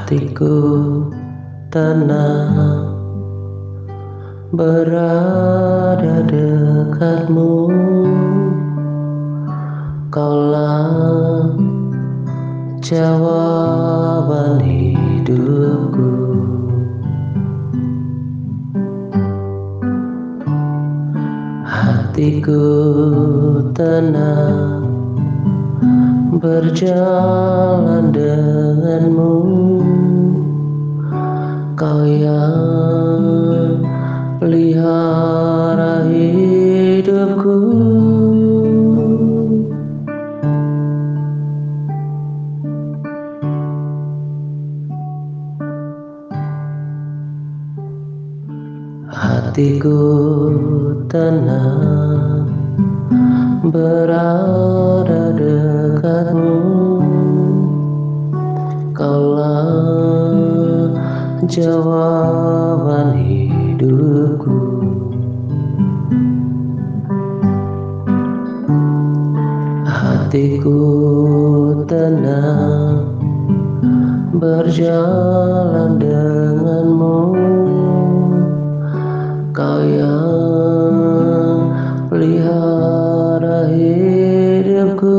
Hatiku tenang berada dekatmu. Kaulah jawaban hidupku. Hatiku tenang berjalan denganmu. Kau yang pelihara hidupku. Hatiku tenang berada dekatmu. Kaulah jawaban hidupku. Hatiku tenang berjalan denganmu. Kau yang pelihara hidupku.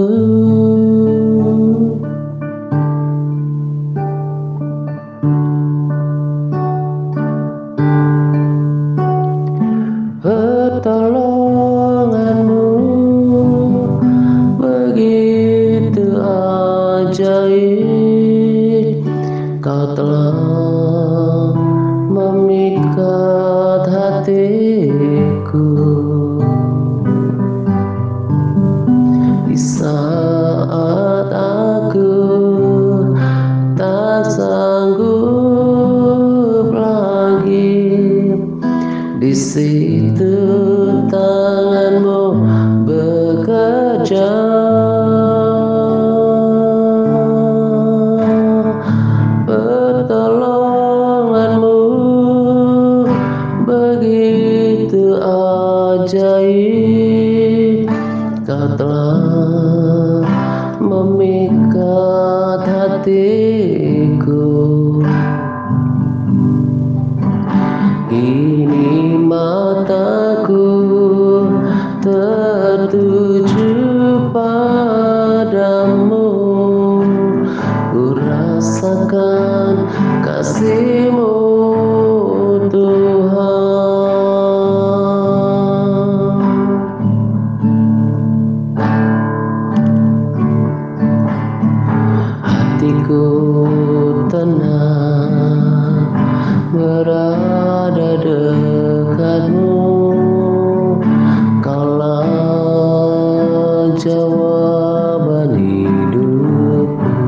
Pertolonganmu begitu ajaib. Kau telah memikat hatiku. Di saat aku tak sanggup lagi, di situ tanganmu bekerja. Pertolonganmu begitu ajaib. Kau telah memikat hatiku. Kini mataku tertuju padamu. Ku rasakan kasih-Mu, Tuhan. Hatiku tenang berada dekatmu. Kaulah jawaban hidupku.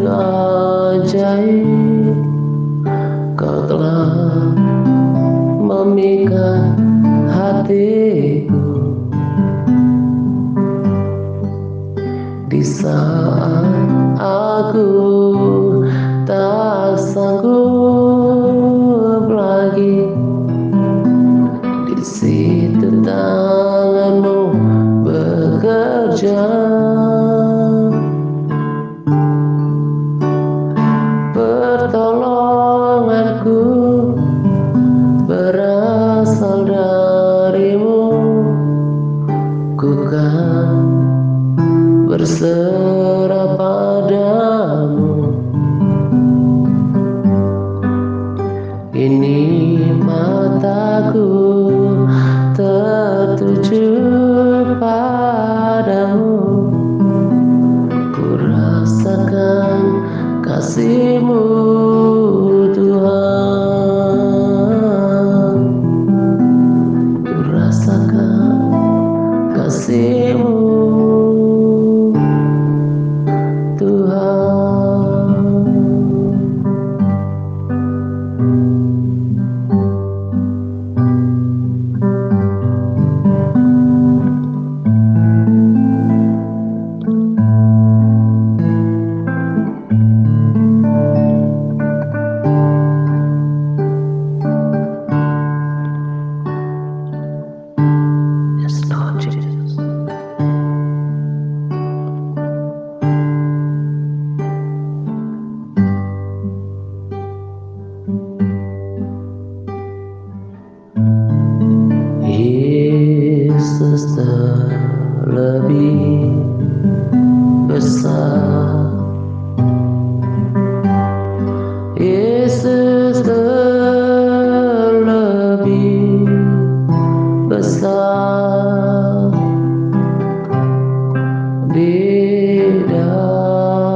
ajaib, Kau telah memikat hatiku di saat aku tak sanggup lagi. Di situ tanganmu bekerja, pertolonganku berasal darimu. Ku kan berserah padamu. Ini mataku tertuju padamu. Ku rasakan kasih-Mu, Tuhan. Ku rasakan kasih-Mu, Tuhan. Yes, Lord Jesus. Yesus terlebih besar. Yesus terlebih besar di dalamku,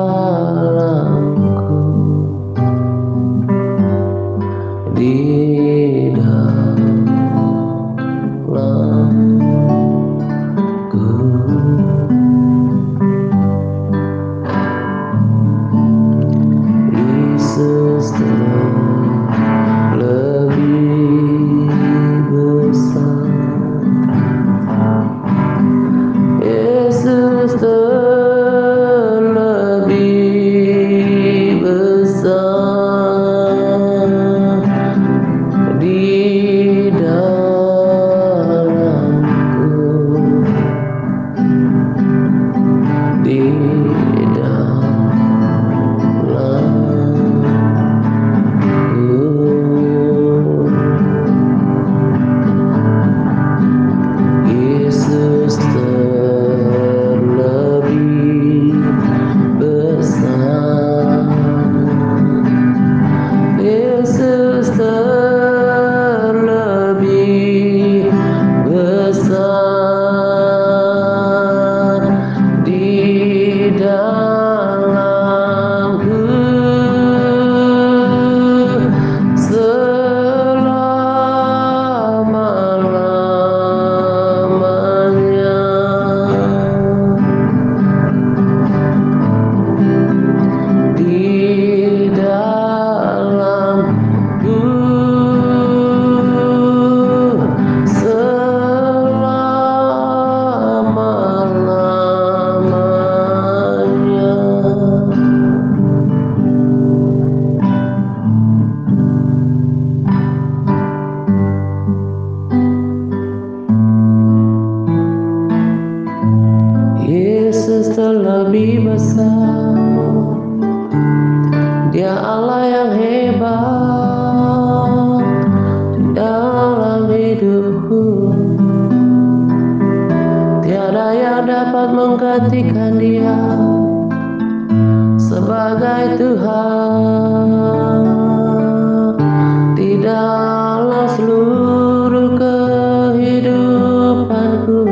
di dalamku. Yesus terlebih besar. Yesus terlebih besar di dalamku, di Yesus terlebih besar. Yesus terlebih besar di dalamku. Yesus terlebih besar, Dia Allah yang hebat dalam hidupku. Tiada yang dapat menggantikan Dia sebagai Tuhan di dalam seluruh kehidupanku.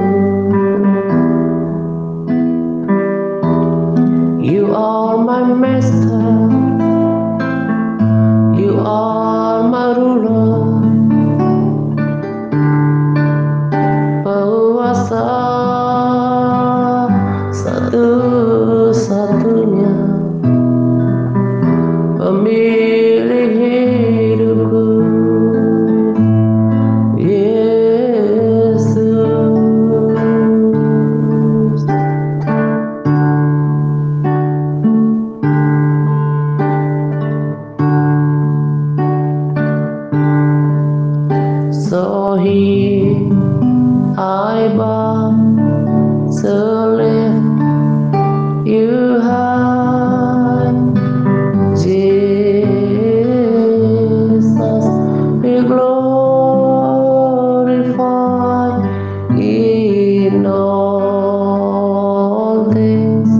You are my master, you are my ruler, penguasa satu-satunya. you high, Jesus, be glorified in all things.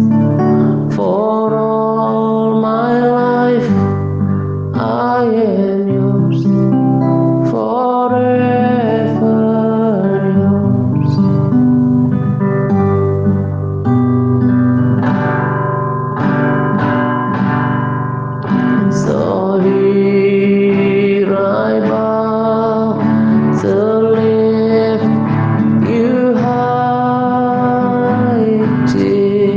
For all my life I am yours, forever yours. So here I bow to lift you high, Jesus,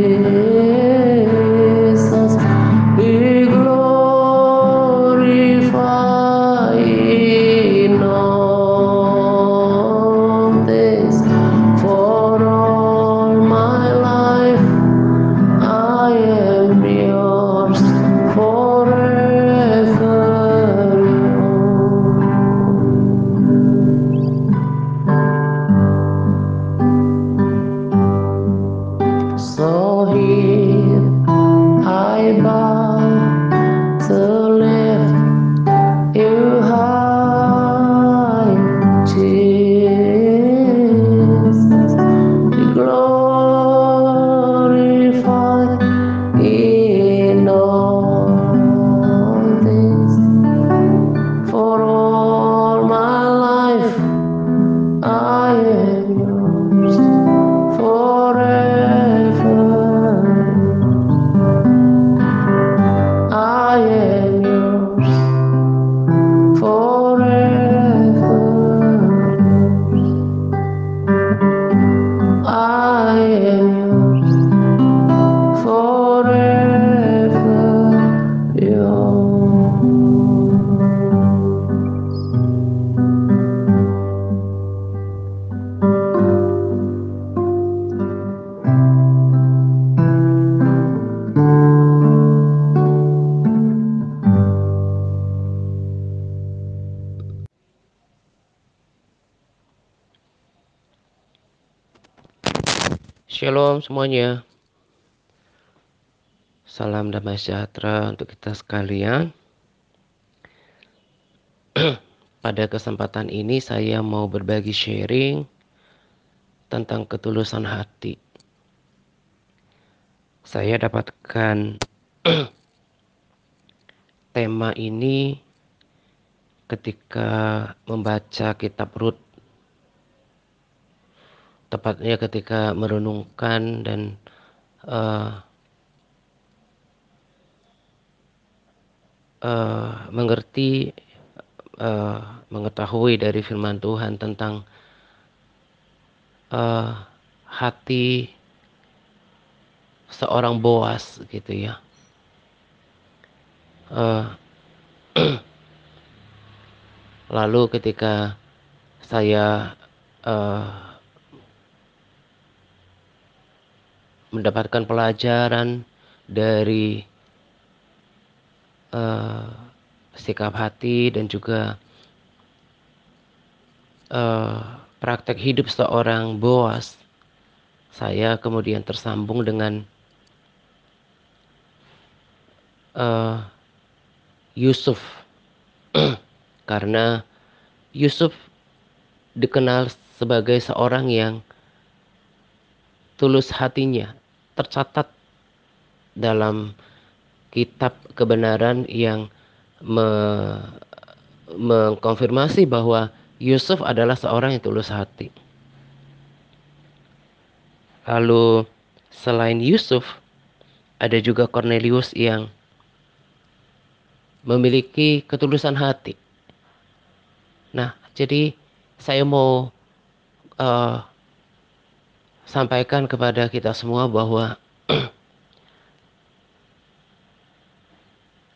be glorified in all things. For all my life I am yours, forever yours. So here I bow to lift you high, Jesus, be glorified in all things. For all my life I am yours, forever. I am yours, forever. I am yours, forever yours. Shalom semuanya. Salam damai sejahtera untuk kita sekalian. Pada kesempatan ini saya mau berbagi sharing tentang ketulusan hati. Saya dapatkan tema ini ketika membaca kitab Rut, tepatnya ketika merenungkan dan mengerti, mengetahui dari firman Tuhan tentang hati seorang Boas gitu ya. Lalu ketika saya mendapatkan pelajaran dari sikap hati dan juga praktek hidup seorang Boas, saya kemudian tersambung dengan Yusuf. Karena Yusuf dikenal sebagai seorang yang tulus hatinya, tercatat dalam kitab kebenaran yang mengkonfirmasi bahwa Yusuf adalah seorang yang tulus hati. Lalu selain Yusuf, ada juga Cornelius yang memiliki ketulusan hati. Nah, jadi saya mau sampaikan kepada kita semua bahwa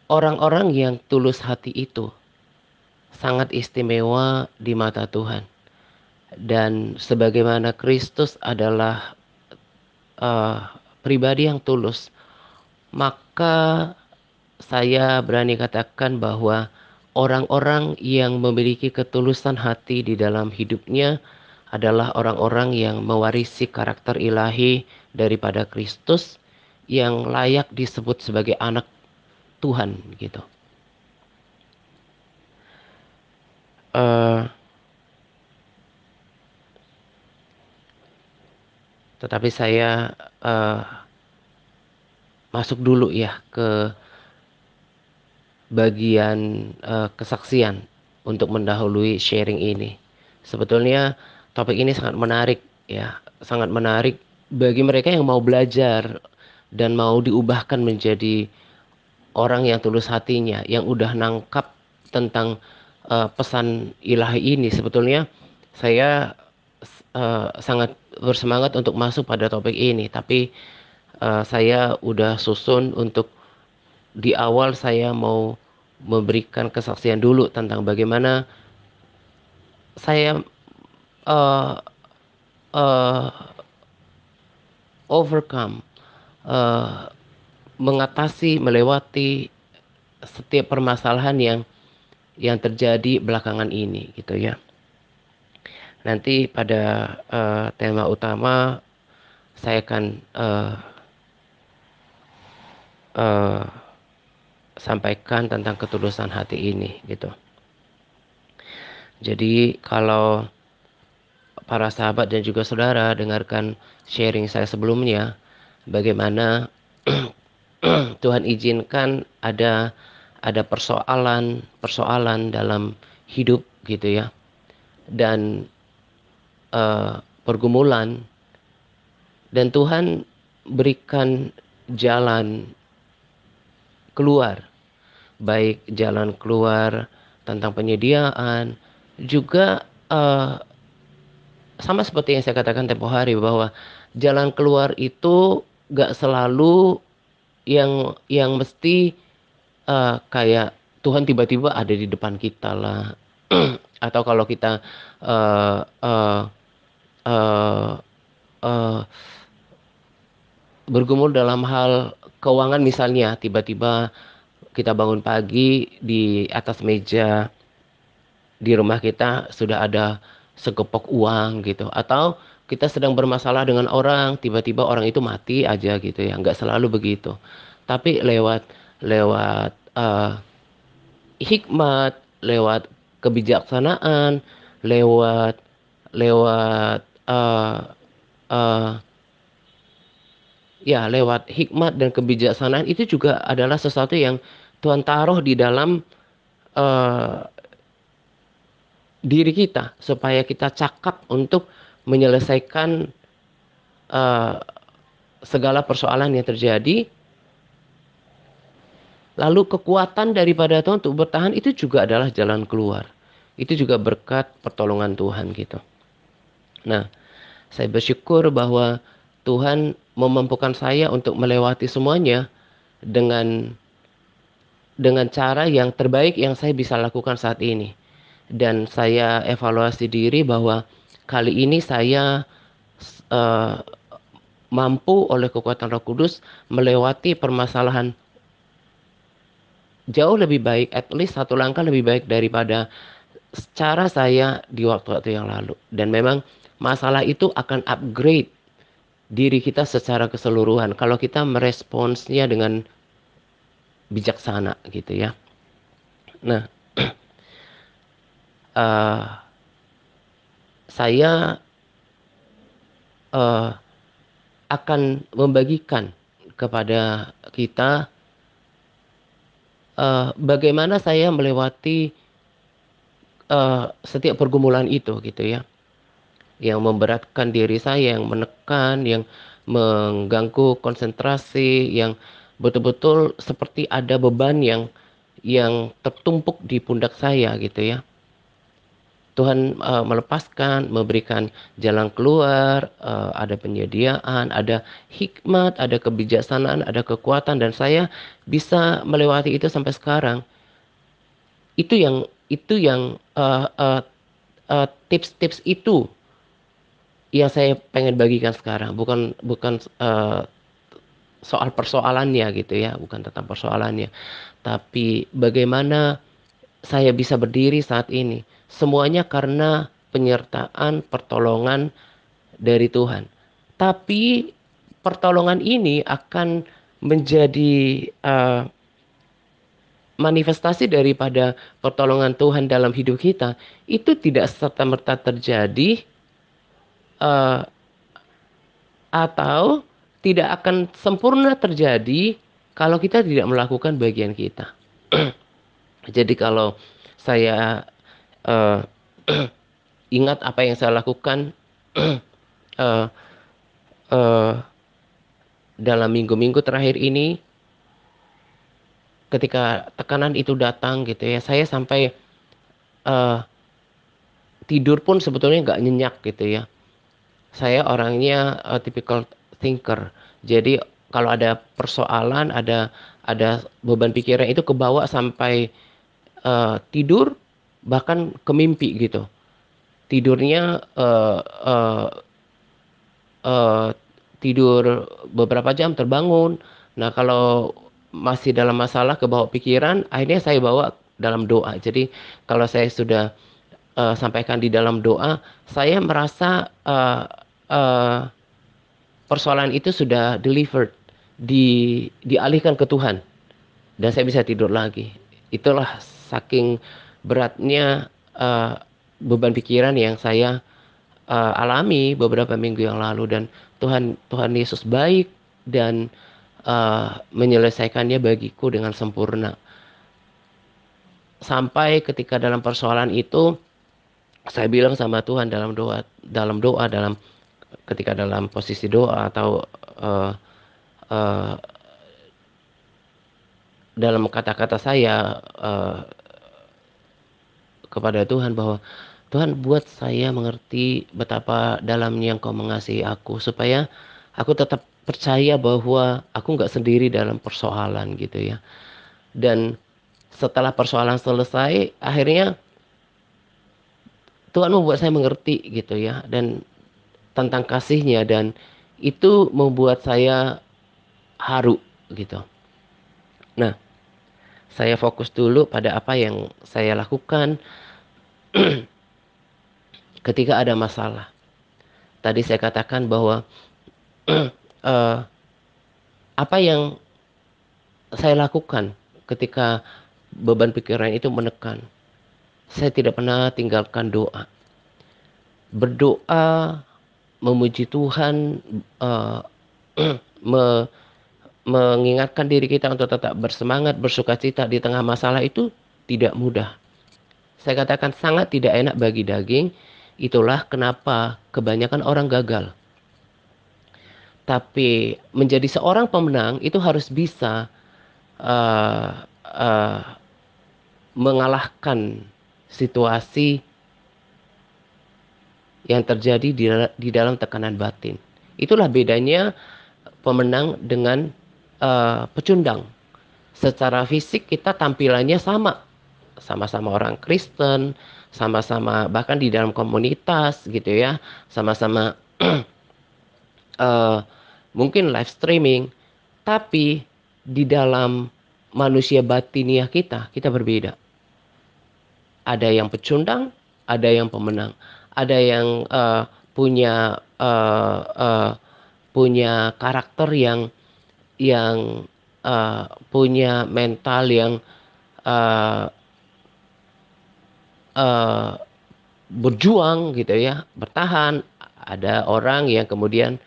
orang-orang yang tulus hati itu sangat istimewa di mata Tuhan. Dan sebagaimana Kristus adalah pribadi yang tulus, maka saya berani katakan bahwa orang-orang yang memiliki ketulusan hati di dalam hidupnya adalah orang-orang yang mewarisi karakter ilahi daripada Kristus, yang layak disebut sebagai anak Tuhan gitu. Eh, tetapi saya eh, masuk dulu ya ke bagian kesaksian untuk mendahului sharing ini. Sebetulnya topik ini sangat menarik ya, sangat menarik bagi mereka yang mau belajar dan mau diubahkan menjadi orang yang tulus hatinya, yang udah nangkap tentang pesan ilahi ini. Sebetulnya saya sangat bersemangat untuk masuk pada topik ini, tapi saya udah susun untuk di awal saya mau memberikan kesaksian dulu tentang bagaimana saya uh, uh, overcome, uh, mengatasi, melewati setiap permasalahan yang terjadi belakangan ini gitu ya. Nanti pada tema utama saya akan uh, sampaikan tentang ketulusan hati ini gitu. Jadi kalau para sahabat dan juga saudara dengarkan sharing saya sebelumnya, bagaimana Tuhan izinkan ada persoalan dalam hidup gitu ya, dan pergumulan, dan Tuhan berikan jalan keluar, baik jalan keluar tentang penyediaan, juga sama seperti yang saya katakan tempo hari bahwa jalan keluar itu gak selalu yang mesti kayak Tuhan tiba-tiba ada di depan kita lah. Atau kalau kita uh, uh, uh, uh, bergumul dalam hal keuangan misalnya, tiba-tiba kita bangun pagi di atas meja di rumah kita sudah ada segepok uang gitu, atau kita sedang bermasalah dengan orang, tiba-tiba orang itu mati aja gitu ya, nggak selalu begitu, tapi lewat lewat hikmat, lewat kebijaksanaan, lewat lewat eh, eh, ya lewat hikmat dan kebijaksanaan itu juga adalah sesuatu yang Tuhan taruh di dalam eh, diri kita supaya kita cakap untuk menyelesaikan eh, segala persoalan yang terjadi. Lalu kekuatan daripada Tuhan untuk bertahan itu juga adalah jalan keluar. Itu juga berkat pertolongan Tuhan gitu. Nah, saya bersyukur bahwa Tuhan memampukan saya untuk melewati semuanya dengan cara yang terbaik yang saya bisa lakukan saat ini. Dan saya evaluasi diri bahwa kali ini saya eh, mampu oleh kekuatan Roh Kudus melewati permasalahan jauh lebih baik, at least satu langkah lebih baik daripada cara saya di waktu-waktu yang lalu. Dan memang masalah itu akan upgrade diri kita secara keseluruhan kalau kita meresponsnya dengan bijaksana gitu ya. Nah, uh, saya uh, akan membagikan kepada kita bagaimana saya melewati setiap pergumulan itu gitu ya, yang memberatkan diri saya, yang menekan, yang mengganggu konsentrasi, yang betul-betul seperti ada beban yang tertumpuk di pundak saya gitu ya. Tuhan melepaskan, memberikan jalan keluar, ada penyediaan, ada hikmat, ada kebijaksanaan, ada kekuatan, dan saya bisa melewati itu sampai sekarang. Itu yang tips-tips itu yang saya pengen bagikan sekarang, bukan bukan soal persoalannya gitu ya, bukan tentang persoalannya, tapi bagaimana saya bisa berdiri saat ini. Semuanya karena penyertaan, pertolongan dari Tuhan. Tapi pertolongan ini akan menjadi manifestasi daripada pertolongan Tuhan dalam hidup kita, itu tidak serta-merta terjadi eh, atau tidak akan sempurna terjadi kalau kita tidak melakukan bagian kita. Jadi kalau saya eh, ingat apa yang saya lakukan eh, eh, dalam minggu-minggu terakhir ini, ketika tekanan itu datang gitu ya, saya sampai eh, tidur pun sebetulnya nggak nyenyak gitu ya. Saya orangnya typical thinker. Jadi kalau ada persoalan, ada beban pikiran itu kebawa sampai tidur, bahkan ke mimpi gitu. Tidurnya eh, tidur beberapa jam terbangun. Nah, kalau masih dalam masalah kebawa pikiran, akhirnya saya bawa dalam doa. Jadi kalau saya sudah sampaikan di dalam doa, saya merasa eh, persoalan itu sudah delivered, dialihkan ke Tuhan, dan saya bisa tidur lagi. Itulah saking beratnya beban pikiran yang saya alami beberapa minggu yang lalu, dan Tuhan Tuhan Yesus baik dan menyelesaikannya bagiku dengan sempurna. Sampai ketika dalam persoalan itu saya bilang sama Tuhan dalam ketika dalam posisi doa atau uh, uh, dalam kata-kata saya kepada Tuhan bahwa Tuhan, buat saya mengerti betapa dalamnya Engkau mengasihi aku, supaya aku tetap percaya bahwa aku nggak sendiri dalam persoalan gitu ya. Dan setelah persoalan selesai, akhirnya Tuhan membuat saya mengerti gitu ya, dan tentang kasihnya, dan itu membuat saya haru gitu. Nah, saya fokus dulu pada apa yang saya lakukan ketika ada masalah. Tadi saya katakan bahwa eh, apa yang saya lakukan ketika beban pikiran itu menekan. Saya tidak pernah tinggalkan doa. Berdoa, memuji Tuhan, eh, me- mengingatkan diri kita untuk tetap bersemangat, bersukacita di tengah masalah itu tidak mudah. Saya katakan sangat tidak enak bagi daging. Itulah kenapa kebanyakan orang gagal. Tapi menjadi seorang pemenang itu harus bisa uh, uh, mengalahkan situasi yang terjadi di dalam tekanan batin. Itulah bedanya pemenang dengan pecundang. Secara fisik kita tampilannya sama, sama-sama orang Kristen, sama-sama bahkan di dalam komunitas gitu ya, sama-sama uh, mungkin live streaming, tapi di dalam manusia batiniah kita berbeda. Ada yang pecundang, ada yang pemenang, ada yang punya karakter yang punya mental yang uh, uh, berjuang gitu ya, bertahan. Ada orang yang kemudian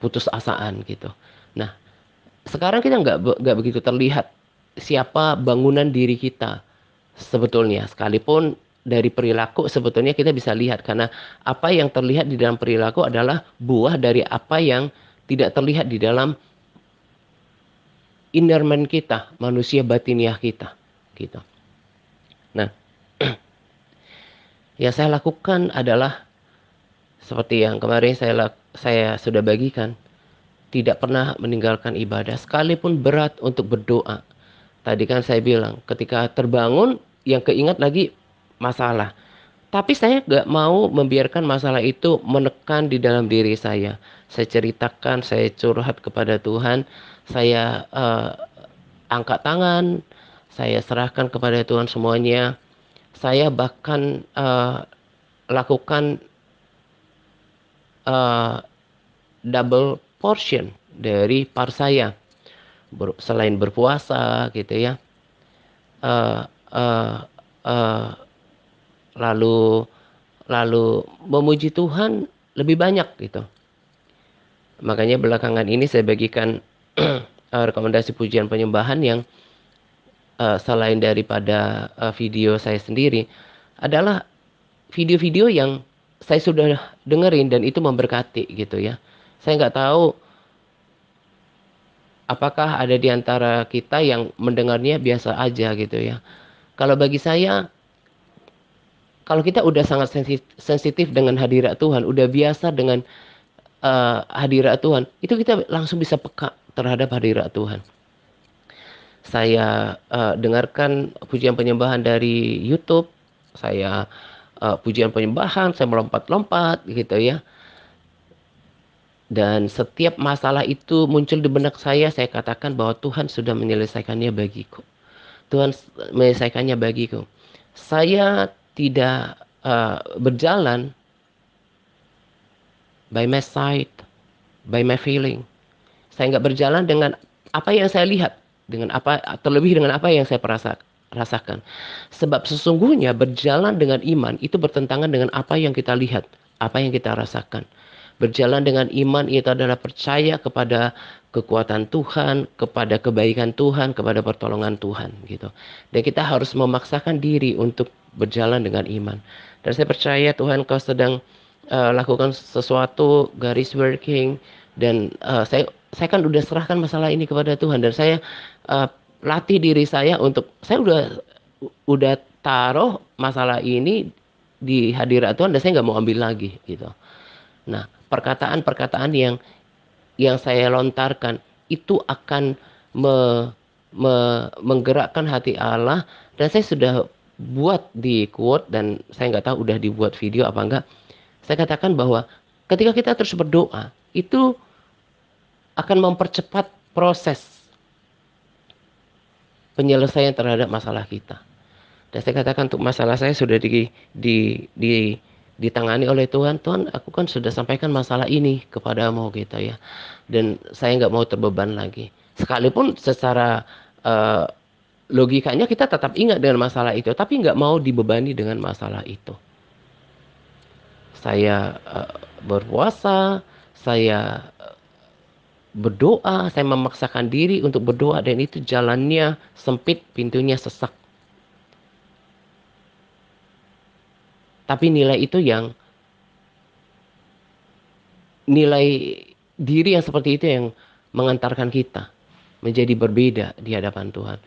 putus asaan gitu. Nah, sekarang kita nggak begitu terlihat siapa bangunan diri kita sebetulnya, sekalipun dari perilaku sebetulnya kita bisa lihat, karena apa yang terlihat di dalam perilaku adalah buah dari apa yang tidak terlihat di dalam inner man kita, manusia batiniah kita gitu. Nah, yang saya lakukan adalah seperti yang kemarin saya sudah bagikan, tidak pernah meninggalkan ibadah sekalipun berat untuk berdoa. Tadi kan saya bilang ketika terbangun yang keingat lagi masalah. Tapi saya gak mau membiarkan masalah itu menekan di dalam diri saya. Saya ceritakan, saya curhat kepada Tuhan, saya angkat tangan, saya serahkan kepada Tuhan semuanya. Saya bahkan lakukan uh, double portion dari par saya. selain berpuasa gitu ya. Eh, eh, eh, lalu lalu memuji Tuhan lebih banyak gitu. Makanya belakangan ini saya bagikan rekomendasi pujian penyembahan yang selain daripada video saya sendiri adalah video-video yang saya sudah dengerin dan itu memberkati gitu ya. Saya nggak tahu apakah ada di antara kita yang mendengarnya biasa aja gitu ya. Kalau bagi saya, kalau kita udah sangat sensitif dengan hadirat Tuhan, udah biasa dengan hadirat Tuhan, itu kita langsung bisa peka terhadap hadirat Tuhan. Saya dengarkan pujian penyembahan dari YouTube, saya pujian penyembahan, saya melompat-lompat gitu ya. Dan setiap masalah itu muncul di benak saya katakan bahwa Tuhan sudah menyelesaikannya bagiku. Tuhan menyelesaikannya bagiku. Saya tidak berjalan by my sight, by my feeling. Saya nggak berjalan dengan apa yang saya lihat, dengan apa terlebih dengan apa yang saya rasakan. Sebab sesungguhnya berjalan dengan iman itu bertentangan dengan apa yang kita lihat, apa yang kita rasakan. Berjalan dengan iman itu adalah percaya kepada kekuatan Tuhan, kepada kebaikan Tuhan, kepada pertolongan Tuhan gitu. Dan kita harus memaksakan diri untuk berjalan dengan iman. Dan saya percaya Tuhan kau sedang lakukan sesuatu, garis working, dan saya kan udah serahkan masalah ini kepada Tuhan dan saya uh, latih diri saya untuk saya udah taruh masalah ini di hadirat Tuhan dan saya nggak mau ambil lagi gitu. Nah, perkataan-perkataan yang saya lontarkan itu akan me, menggerakkan hati Allah dan saya sudah buat di quote dan saya nggak tahu udah dibuat video apa enggak. Saya katakan bahwa ketika kita terus berdoa itu akan mempercepat proses penyelesaian terhadap masalah kita. Dan saya katakan untuk masalah saya sudah ditangani oleh Tuhan. Tuhan, aku kan sudah sampaikan masalah ini kepadamu gitu ya. Dan saya nggak mau terbeban lagi. Sekalipun secara uh, logikanya kita tetap ingat dengan masalah itu, tapi nggak mau dibebani dengan masalah itu. Saya berpuasa, saya berdoa, saya memaksakan diri untuk berdoa dan itu jalannya sempit, pintunya sesak. Tapi nilai itu yang nilai diri yang seperti itu yang mengantarkan kita menjadi berbeda di hadapan Tuhan.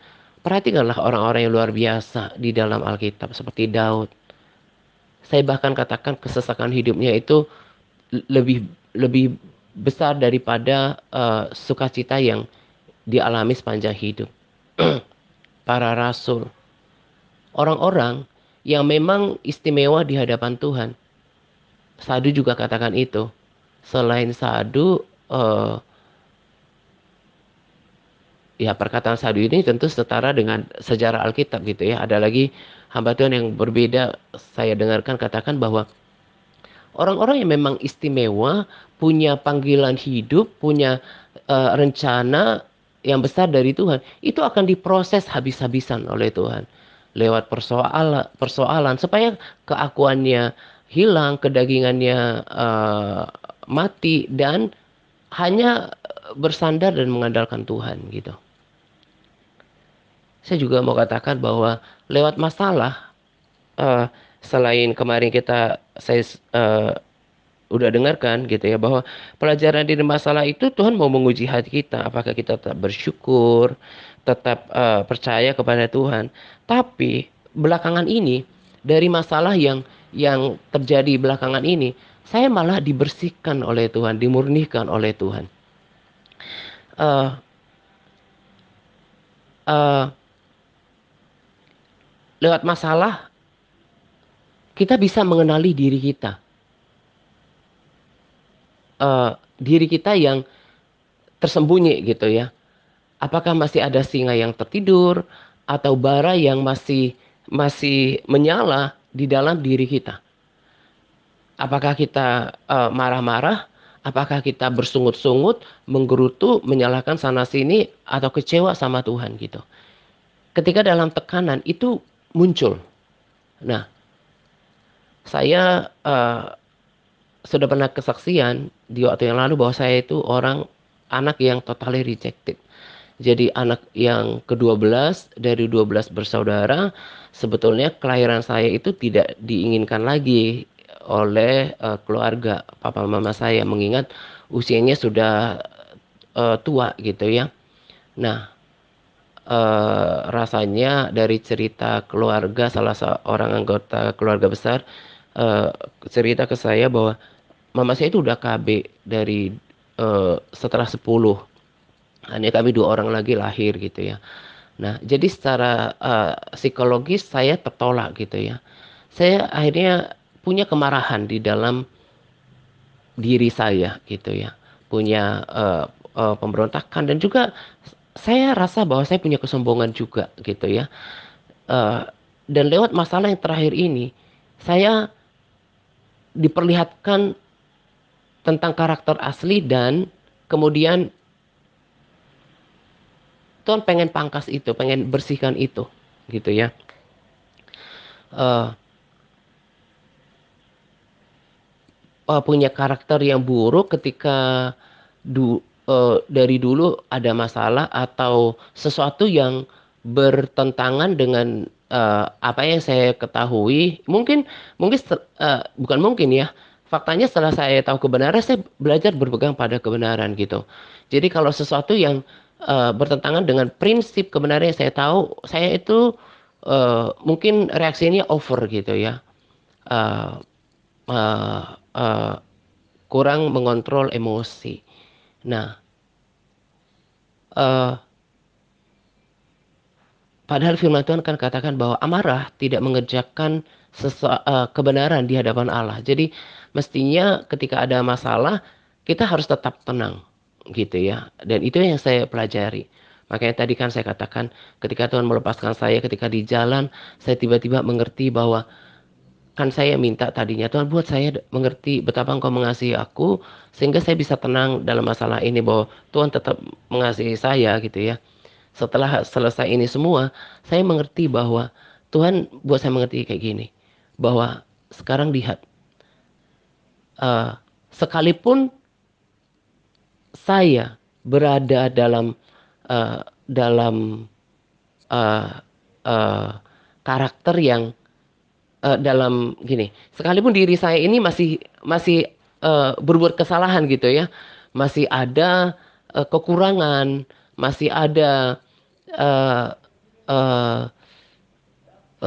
Perhatikanlah orang-orang yang luar biasa di dalam Alkitab seperti Daud. Saya bahkan katakan kesesakan hidupnya itu lebih lebih besar daripada sukacita yang dialami sepanjang hidup. Para rasul, orang-orang yang memang istimewa di hadapan Tuhan. Sadu juga katakan itu. Selain Sadu, ya perkataan Sadu ini tentu setara dengan sejarah Alkitab gitu ya. Ada lagi hamba Tuhan yang berbeda saya dengarkan katakan bahwa orang-orang yang memang istimewa, punya panggilan hidup, punya rencana yang besar dari Tuhan, itu akan diproses habis-habisan oleh Tuhan lewat persoalan supaya keakuannya hilang, kedagingannya mati dan hanya bersandar dan mengandalkan Tuhan gitu. Saya juga mau katakan bahwa lewat masalah eh, selain kemarin saya eh, udah dengarkan gitu ya bahwa pelajaran dari masalah itu Tuhan mau menguji hati kita apakah kita tetap bersyukur tetap percaya kepada Tuhan tapi belakangan ini dari masalah yang terjadi belakangan ini saya malah dibersihkan oleh Tuhan dimurnikan oleh Tuhan. uh, uh, Lewat masalah kita bisa mengenali diri kita yang tersembunyi gitu ya. Apakah masih ada singa yang tertidur atau bara yang masih masih menyala di dalam diri kita? Apakah kita marah-marah Apakah kita bersungut-sungut, menggerutu, menyalahkan sana sini, atau kecewa sama Tuhan gitu. Ketika dalam tekanan itu muncul. Nah, saya sudah pernah kesaksian di waktu yang lalu bahwa saya itu anak yang totally rejected. Jadi anak yang ke-12 dari 12 bersaudara, sebetulnya kelahiran saya itu tidak diinginkan lagi oleh keluarga papa mama saya, mengingat usianya sudah tua gitu ya. Nah, rasanya dari cerita keluarga salah seorang anggota keluarga besar eh, cerita ke saya bahwa mama saya itu udah KB dari setelah 10. Hanya kami 2 orang lagi lahir gitu ya. Nah, jadi secara psikologis saya tertolak gitu ya. Saya akhirnya punya kemarahan di dalam diri saya gitu ya. Punya pemberontakan, dan juga saya rasa bahwa saya punya kesombongan juga gitu ya. Eh, dan lewat masalah yang terakhir ini, saya diperlihatkan tentang karakter asli, dan kemudian Tuhan pengen pangkas itu, pengen bersihkan itu gitu ya. Eh, punya karakter yang buruk ketika dari dulu ada masalah atau sesuatu yang bertentangan dengan apa yang saya ketahui. Mungkin mungkin bukan mungkin ya. Faktanya setelah saya tahu kebenaran, saya belajar berpegang pada kebenaran gitu. Jadi kalau sesuatu yang bertentangan dengan prinsip kebenaran yang saya tahu, saya itu mungkin reaksinya over gitu ya. Eh, eh, eh, Kurang mengontrol emosi. Nah, eh, padahal firman Tuhan kan katakan bahwa amarah tidak mengerjakan kebenaran di hadapan Allah. Jadi mestinya ketika ada masalah kita harus tetap tenang gitu ya. Dan itu yang saya pelajari. Makanya tadi kan saya katakan ketika Tuhan melepaskan saya ketika di jalan, saya tiba-tiba mengerti bahwa kan saya minta tadinya, Tuhan buat saya mengerti betapa Engkau mengasihi aku sehingga saya bisa tenang dalam masalah ini, bahwa Tuhan tetap mengasihi saya gitu ya. Setelah selesai ini semua, saya mengerti bahwa Tuhan buat saya mengerti kayak gini, bahwa sekarang lihat, eh, sekalipun saya berada eh, dalam eh, eh, karakter yang dalam gini, sekalipun diri saya ini masih masih berbuat kesalahan gitu ya, masih ada kekurangan, masih ada eh, eh,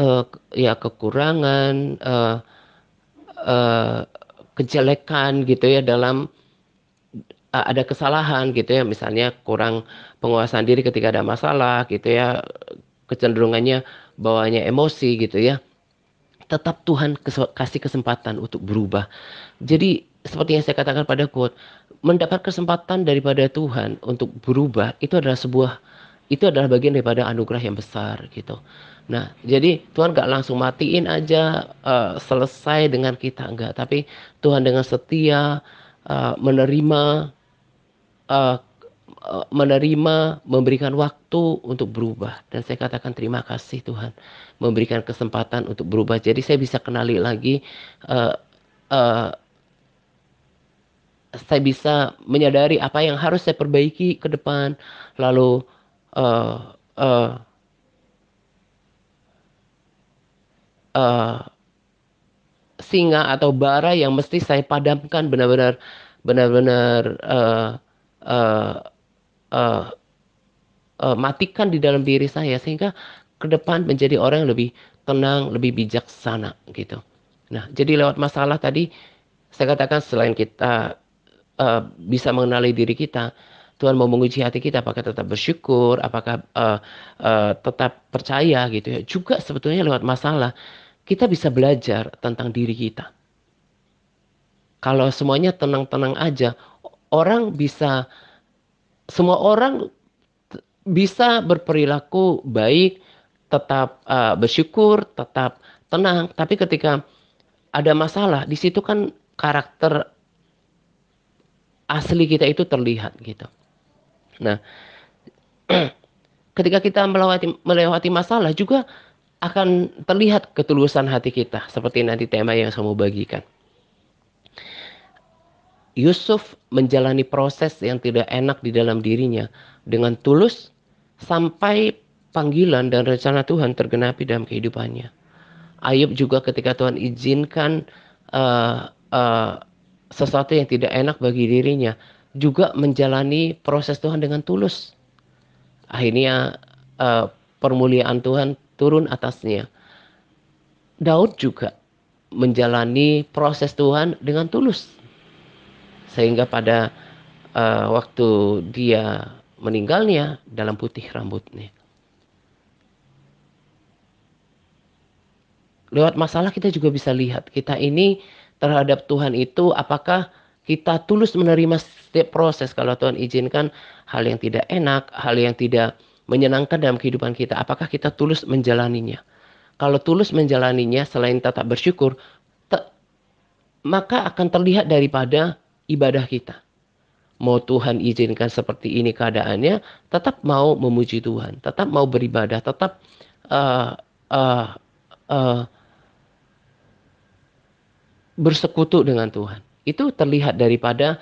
eh, ya kekurangan, eh, kejelekan gitu ya, dalam ada kesalahan gitu ya, misalnya kurang penguasaan diri ketika ada masalah gitu ya, kecenderungannya bawanya emosi gitu ya. Tetap Tuhan kasih kesempatan untuk berubah. Jadi seperti yang saya katakan pada quote, mendapat kesempatan daripada Tuhan untuk berubah itu adalah bagian daripada anugerah yang besar gitu. Nah, jadi Tuhan gak langsung matiin aja selesai dengan kita, enggak, tapi Tuhan dengan setia menerima eh, memberikan waktu untuk berubah. Dan saya katakan terima kasih Tuhan memberikan kesempatan untuk berubah. Jadi saya bisa kenali lagi, eh, eh, saya bisa menyadari apa yang harus saya perbaiki ke depan. Lalu eh, eh, eh, singa atau bara yang mesti saya padamkan, benar-benar eh, eh, matikan di dalam diri saya, sehingga ke depan menjadi orang yang lebih tenang, lebih bijaksana gitu. Nah, jadi lewat masalah tadi saya katakan, selain kita bisa mengenali diri kita, Tuhan mau menguji hati kita, apakah tetap bersyukur, apakah tetap percaya gitu ya. Juga sebetulnya lewat masalah kita bisa belajar tentang diri kita. Kalau semuanya tenang-tenang aja, orang bisa semua orang bisa berperilaku baik, tetap bersyukur, tetap tenang. Tapi ketika ada masalah, di situ kan karakter asli kita itu terlihat gitu. Nah, ketika kita melewati masalah juga akan terlihat ketulusan hati kita, seperti nanti tema yang saya mau bagikan. Yusuf menjalani proses yang tidak enak di dalam dirinya dengan tulus sampai panggilan dan rencana Tuhan tergenapi dalam kehidupannya. Ayub juga ketika Tuhan izinkan uh, uh, sesuatu yang tidak enak bagi dirinya, juga menjalani proses Tuhan dengan tulus. Akhirnya permuliaan Tuhan turun atasnya. Daud juga menjalani proses Tuhan dengan tulus. Sehingga pada waktu dia meninggalnya dalam putih rambutnya. Lewat masalah kita juga bisa lihat kita ini terhadap Tuhan itu apakah kita tulus menerima setiap proses. Kalau Tuhan izinkan hal yang tidak enak, hal yang tidak menyenangkan dalam kehidupan kita, apakah kita tulus menjalaninya. Kalau tulus menjalaninya selain tetap bersyukur, maka akan terlihat daripada ibadah kita. Mau Tuhan izinkan seperti ini keadaannya, tetap mau memuji Tuhan, tetap mau beribadah, tetap uh, uh, uh, bersekutu dengan Tuhan. Itu terlihat daripada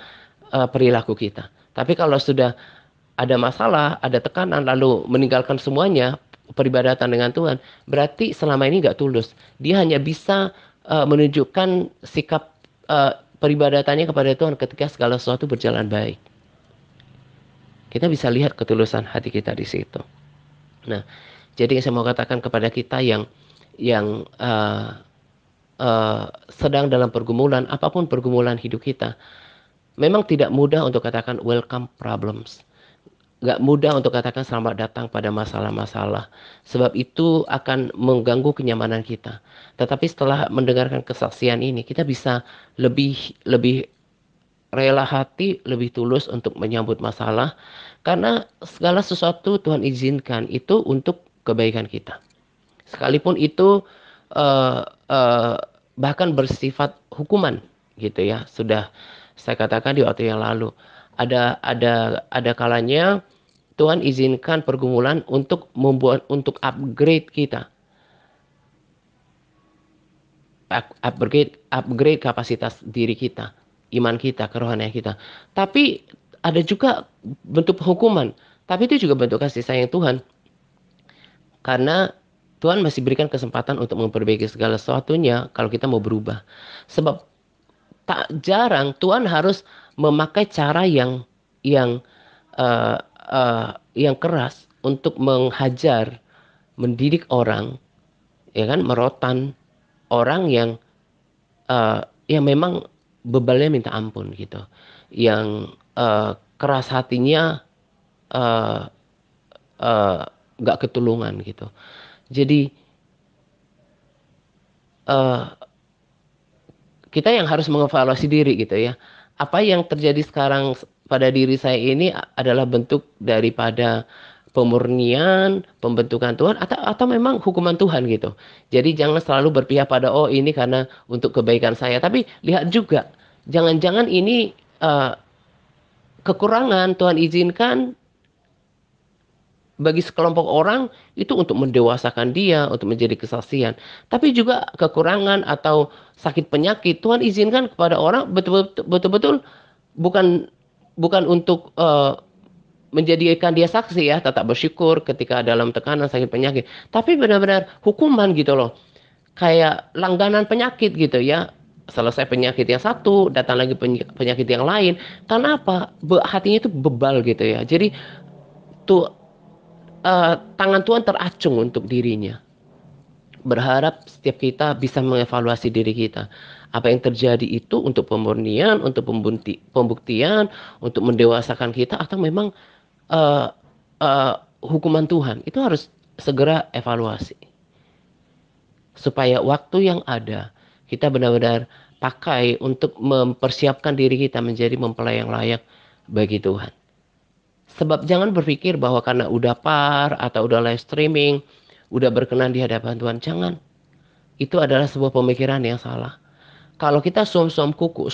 perilaku kita. Tapi kalau sudah ada masalah, ada tekanan, lalu meninggalkan semuanya, peribadatan dengan Tuhan, berarti selama ini nggak tulus. Dia hanya bisa menunjukkan sikap peribadatannya kepada Tuhan ketika segala sesuatu berjalan baik. Kita bisa lihat ketulusan hati kita di situ. Nah, jadi yang saya mau katakan kepada kita yang sedang dalam pergumulan, apapun pergumulan hidup kita, memang tidak mudah untuk katakan welcome problems. Gak mudah untuk katakan selamat datang pada masalah-masalah. Sebab itu akan mengganggu kenyamanan kita. Tetapi setelah mendengarkan kesaksian ini, kita bisa lebih rela hati, lebih tulus untuk menyambut masalah. Karena segala sesuatu Tuhan izinkan itu untuk kebaikan kita. Sekalipun itu uh, uh, bahkan bersifat hukuman gitu ya. Sudah saya katakan di waktu yang lalu. Ada kalanya Tuhan izinkan pergumulan untuk upgrade kita. Upgrade kapasitas diri kita, iman kita, kerohanian kita. Tapi ada juga bentuk hukuman. Tapi itu juga bentuk kasih sayang Tuhan. Karena Tuhan masih berikan kesempatan untuk memperbaiki segala sesuatunya kalau kita mau berubah. Sebab tak jarang Tuhan harus memakai cara yang uh, yang keras untuk menghajar, mendidik orang, ya kan, merotan orang yang memang bebalnya minta ampun gitu, yang keras hatinya uh, uh, gak ketulungan gitu. Jadi uh, kita yang harus mengevaluasi diri gitu ya. Apa yang terjadi sekarang pada diri saya ini adalah bentuk daripada pemurnian, pembentukan Tuhan atau memang hukuman Tuhan gitu. Jadi jangan selalu berpihak pada oh ini karena untuk kebaikan saya, tapi lihat juga jangan-jangan ini kekurangan Tuhan izinkan bagi sekelompok orang itu untuk mendewasakan dia, untuk menjadi kesaksian. Tapi juga kekurangan atau sakit penyakit Tuhan izinkan kepada orang betul-betul bukan bukan untuk menjadikan dia saksi ya, tetap bersyukur ketika dalam tekanan sakit penyakit. Tapi benar-benar hukuman gitu loh. Kayak langganan penyakit gitu ya. Selesai penyakit yang satu, datang lagi penyakit yang lain. Karena apa? Hatinya itu bebal gitu ya. Jadi tuh tangan Tuhan teracung untuk dirinya. Berharap setiap kita bisa mengevaluasi diri kita. Apa yang terjadi itu untuk pemurnian, untuk pembuktian, untuk mendewasakan kita, atau memang uh, hukuman Tuhan. Itu harus segera evaluasi. Supaya waktu yang ada, kita benar-benar pakai untuk mempersiapkan diri kita menjadi mempelai yang layak bagi Tuhan. Sebab jangan berpikir bahwa karena udah par atau udah live streaming, udah berkenan di hadapan Tuhan. Jangan. Itu adalah sebuah pemikiran yang salah. Kalau kita suam-suam kuku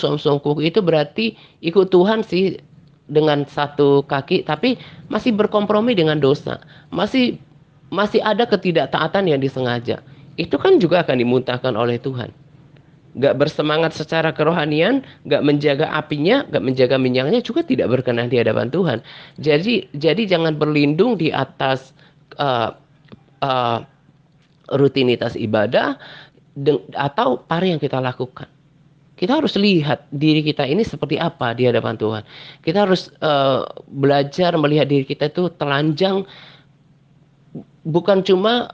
itu berarti ikut Tuhan sih dengan satu kaki, tapi masih berkompromi dengan dosa. Masih masih ada ketidaktaatan yang disengaja. Itu kan juga akan dimuntahkan oleh Tuhan. Gak bersemangat secara kerohanian, gak menjaga apinya, gak menjaga minyaknya, juga tidak berkenan di hadapan Tuhan. Jadi jangan berlindung di atas uh, uh, rutinitas ibadah atau apa yang kita lakukan. Kita harus lihat diri kita ini seperti apa di hadapan Tuhan. Kita harus belajar melihat diri kita itu telanjang, bukan cuma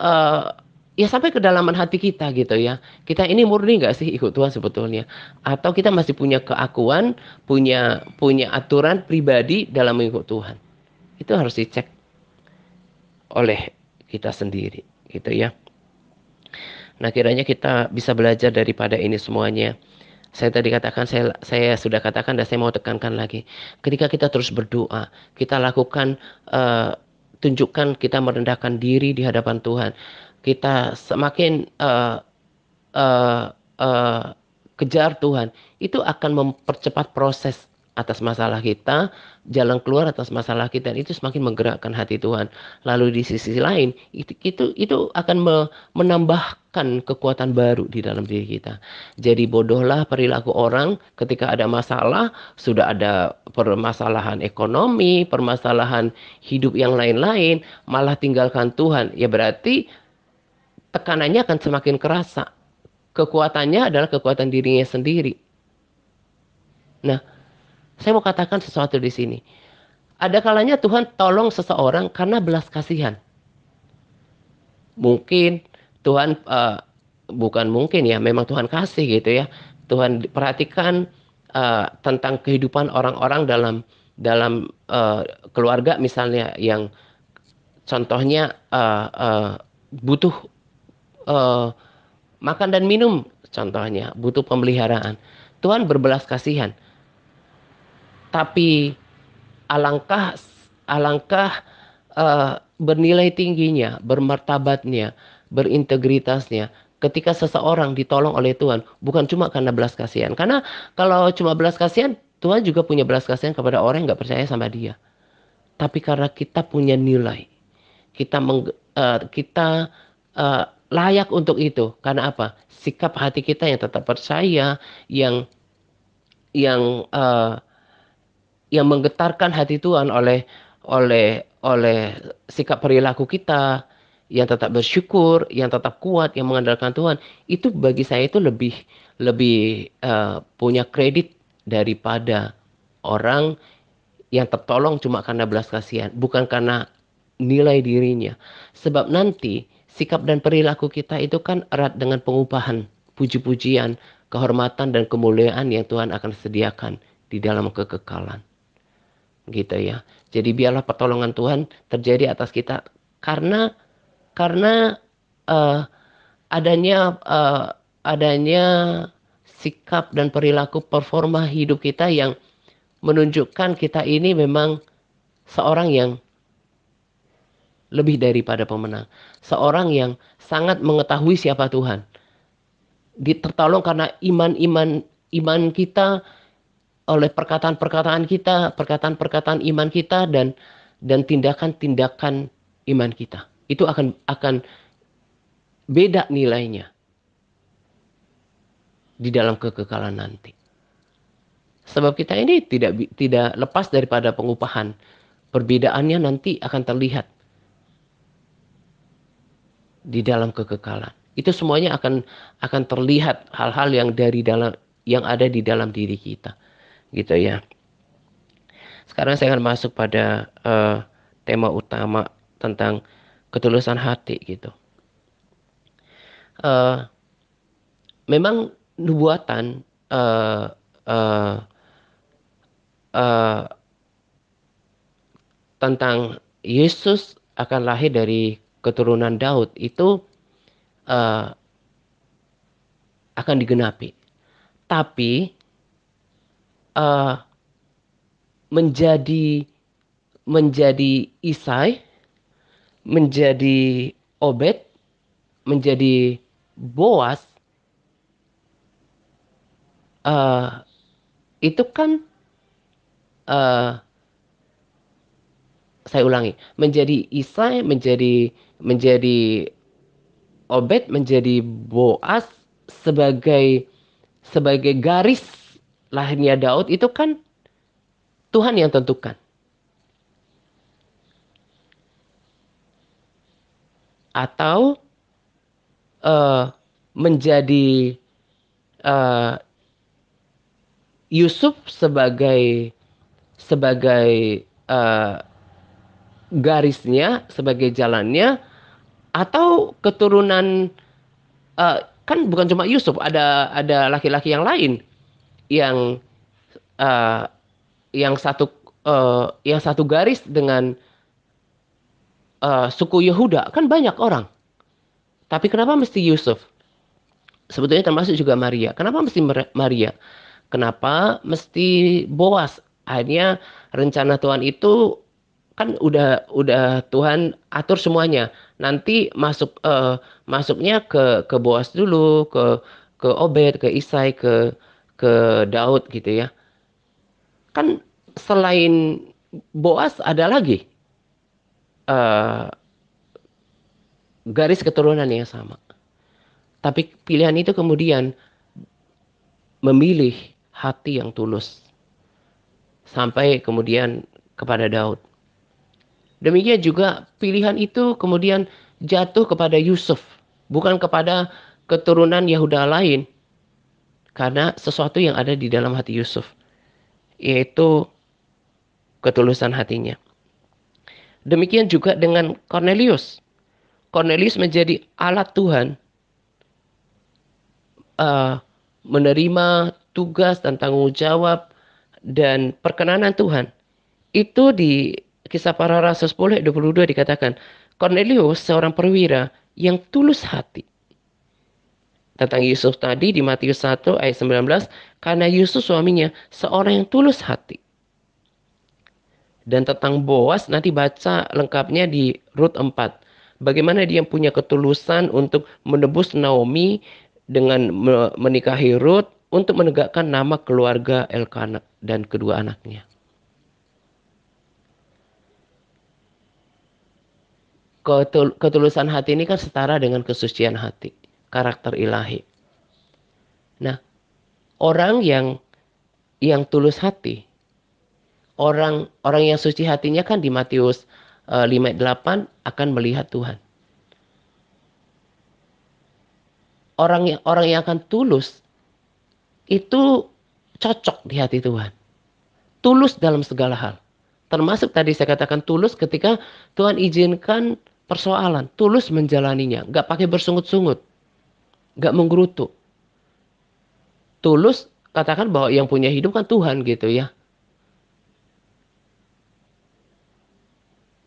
ya sampai kedalaman hati kita gitu ya. Kita ini murni nggak sih ikut Tuhan sebetulnya? Atau kita masih punya keakuan, punya punya aturan pribadi dalam mengikut Tuhan? Itu harus dicek oleh kita sendiri gitu ya. Nah, kiranya kita bisa belajar daripada ini semuanya. Saya tadi katakan, saya sudah katakan dan saya mau tekankan lagi. Ketika kita terus berdoa, kita lakukan, tunjukkan kita merendahkan diri di hadapan Tuhan. Kita semakin eh, eh, kejar Tuhan, itu akan mempercepat proses atas masalah kita, jalan keluar atas masalah kita, dan itu semakin menggerakkan hati Tuhan. Lalu di sisi lain, itu akan menambahkan kekuatan baru di dalam diri kita. Jadi bodohlah perilaku orang ketika ada masalah, sudah ada permasalahan ekonomi, permasalahan hidup yang lain-lain, malah tinggalkan Tuhan. Ya berarti tekanannya akan semakin kerasa. Kekuatannya adalah kekuatan dirinya sendiri. Nah, saya mau katakan sesuatu di sini. Ada kalanya Tuhan tolong seseorang karena belas kasihan. Mungkin Tuhan, bukan mungkin ya, memang Tuhan kasih gitu ya. Tuhan perhatikan tentang kehidupan orang-orang dalam dalam keluarga misalnya yang contohnya butuh eh, makan dan minum, contohnya butuh pemeliharaan. Tuhan berbelas kasihan. Tapi alangkah alangkah bernilai tingginya, bermartabatnya, berintegritasnya ketika seseorang ditolong oleh Tuhan, bukan cuma karena belas kasihan. Karena kalau cuma belas kasihan, Tuhan juga punya belas kasihan kepada orang yang nggak percaya sama Dia. Tapi karena kita punya nilai, kita layak untuk itu. Karena apa? Sikap hati kita yang tetap percaya, yang yang yang menggetarkan hati Tuhan oleh sikap perilaku kita yang tetap bersyukur, yang tetap kuat, yang mengandalkan Tuhan, itu bagi saya itu lebih lebih punya kredit daripada orang yang tertolong cuma karena belas kasihan, bukan karena nilai dirinya. Sebab nanti sikap dan perilaku kita itu kan erat dengan pengupahan, puji-pujian, kehormatan dan kemuliaan yang Tuhan akan sediakan di dalam kekekalan. Gitu ya. Jadi biarlah pertolongan Tuhan terjadi atas kita karena karena eh, adanya sikap dan perilaku performa hidup kita yang menunjukkan kita ini memang seorang yang lebih daripada pemenang, seorang yang sangat mengetahui siapa Tuhan. Tertolong karena iman kita, oleh perkataan-perkataan kita, perkataan-perkataan iman kita, dan tindakan-tindakan iman kita. Itu akan beda nilainya di dalam kekekalan nanti. Sebab kita ini tidak lepas daripada pengupahan. Perbedaannya nanti akan terlihat di dalam kekekalan. Itu semuanya akan terlihat hal-hal yang ada di dalam diri kita. Gitu ya. Sekarang saya akan masuk pada tema utama tentang ketulusan hati gitu. Uh, Memang nubuatan uh, uh, uh, tentang Yesus akan lahir dari keturunan Daud itu uh, akan digenapi. Tapi uh, menjadi menjadi Isai, menjadi Obed, menjadi Boas eh, itu kan eh, saya ulangi, menjadi Isai, menjadi Obed, menjadi Boas sebagai sebagai garis lahirnya Daud itu kan Tuhan yang tentukan. Atau eh, menjadi eh, Yusuf sebagai sebagai eh, garisnya, sebagai jalannya, atau keturunan kan bukan cuma Yusuf, ada laki-laki yang lain yang eh, yang satu yang satu garis dengan suku Yehuda kan banyak orang. Tapi kenapa mesti Yusuf? Sebetulnya termasuk juga Maria. Kenapa mesti Maria? Kenapa mesti Boas? Akhirnya rencana Tuhan itu kan udah Tuhan atur semuanya. Nanti masuknya ke Boas dulu, ke Obed, ke Isai, ke Daud gitu ya. Kan selain Boas ada lagi eh, garis keturunan yang sama. Tapi pilihan itu kemudian memilih hati yang tulus sampai kemudian kepada Daud. Demikian juga pilihan itu kemudian jatuh kepada Yusuf, bukan kepada keturunan Yehuda lain, karena sesuatu yang ada di dalam hati Yusuf, yaitu ketulusan hatinya. Demikian juga dengan Cornelius. Cornelius menjadi alat Tuhan eh, menerima tugas dan tanggung jawab dan perkenanan Tuhan. Itu di Kisah Para Rasul 10 ayat 22 dikatakan, Cornelius seorang perwira yang tulus hati. Tentang Yusuf tadi di Matius 1 ayat 19, karena Yusuf suaminya seorang yang tulus hati. Dan tentang Boas nanti baca lengkapnya di Rut 4. Bagaimana dia punya ketulusan untuk menebus Naomi dengan menikahi Rut untuk menegakkan nama keluarga Elkanah dan kedua anaknya. Ketulusan hati ini kan setara dengan kesucian hati, karakter ilahi. Nah, orang yang tulus hati, orang orang yang suci hatinya kan di Matius 5 ayat 8 akan melihat Tuhan. Orang yang akan tulus itu cocok di hati Tuhan. Tulus dalam segala hal. Termasuk tadi saya katakan tulus ketika Tuhan izinkan persoalan. Tulus menjalaninya. Gak pakai bersungut-sungut. Gak menggerutu. Tulus katakan bahwa yang punya hidup kan Tuhan gitu ya.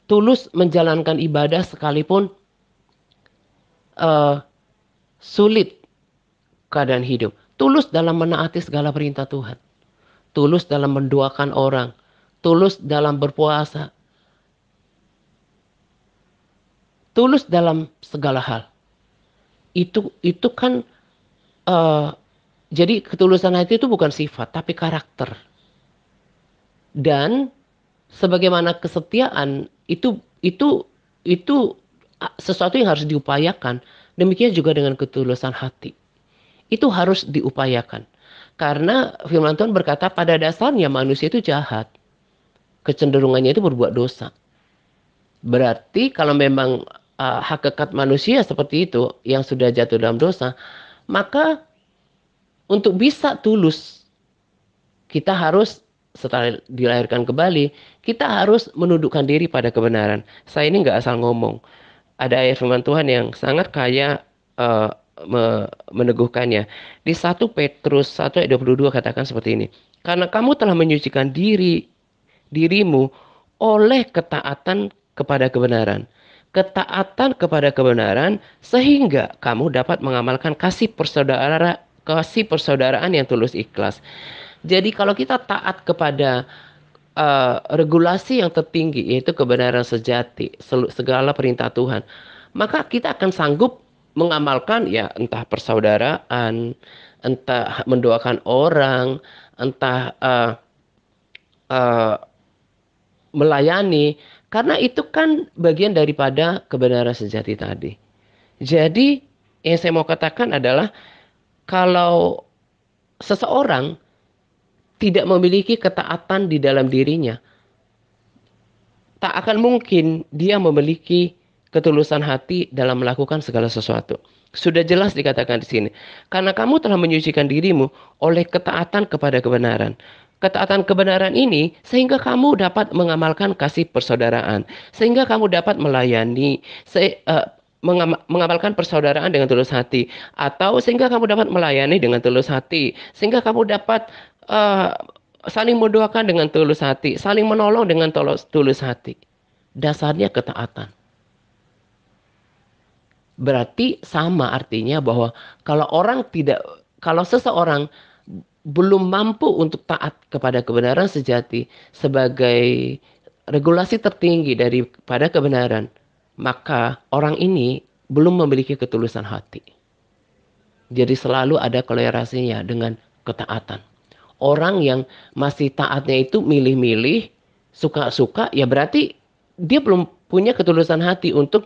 Tulus menjalankan ibadah sekalipun uh, sulit keadaan hidup. Tulus dalam menaati segala perintah Tuhan. Tulus dalam mendoakan orang. Tulus dalam berpuasa. Tulus dalam segala hal. Itu kan uh, jadi ketulusan hati itu bukan sifat tapi karakter. Dan sebagaimana kesetiaan itu sesuatu yang harus diupayakan. Demikian juga dengan ketulusan hati. Itu harus diupayakan. Karena firman Tuhan berkata pada dasarnya manusia itu jahat. Kecenderungannya itu berbuat dosa. Berarti kalau memang hakikat manusia seperti itu yang sudah jatuh dalam dosa, maka untuk bisa tulus kita harus setelah dilahirkan kembali, kita harus menundukkan diri pada kebenaran. Saya ini nggak asal ngomong. Ada ayat firman Tuhan yang sangat kaya uh, meneguhkannya. Di 1 Petrus 1 ayat 22 katakan seperti ini. Karena kamu telah menyucikan dirimu oleh ketaatan kepada kebenaran. Ketaatan kepada kebenaran sehingga kamu dapat mengamalkan kasih persaudaraan yang tulus ikhlas. Jadi kalau kita taat kepada regulasi yang tertinggi yaitu kebenaran sejati, segala perintah Tuhan, maka kita akan sanggup mengamalkan ya entah persaudaraan, entah mendoakan orang, entah eh, melayani, karena itu kan bagian daripada kebenaran sejati tadi. Jadi yang saya mau katakan adalah kalau seseorang tidak memiliki ketaatan di dalam dirinya, tak akan mungkin dia memiliki ketulusan hati dalam melakukan segala sesuatu. Sudah jelas dikatakan di sini. Karena kamu telah menyucikan dirimu oleh ketaatan kepada kebenaran. Ketaatan kebenaran ini sehingga kamu dapat mengamalkan kasih persaudaraan. Sehingga kamu dapat melayani, mengamalkan persaudaraan dengan tulus hati. Atau sehingga kamu dapat melayani dengan tulus hati. Sehingga kamu dapat eh, saling mendoakan dengan tulus hati, saling menolong dengan tulus hati. Dasarnya ketaatan. Berarti sama artinya bahwa kalau orang tidak, kalau seseorang belum mampu untuk taat kepada kebenaran sejati sebagai regulasi tertinggi daripada kebenaran, maka orang ini belum memiliki ketulusan hati. Jadi selalu ada kolerasinya dengan ketaatan. Orang yang masih taatnya itu milih-milih, suka-suka, ya berarti dia belum punya ketulusan hati untuk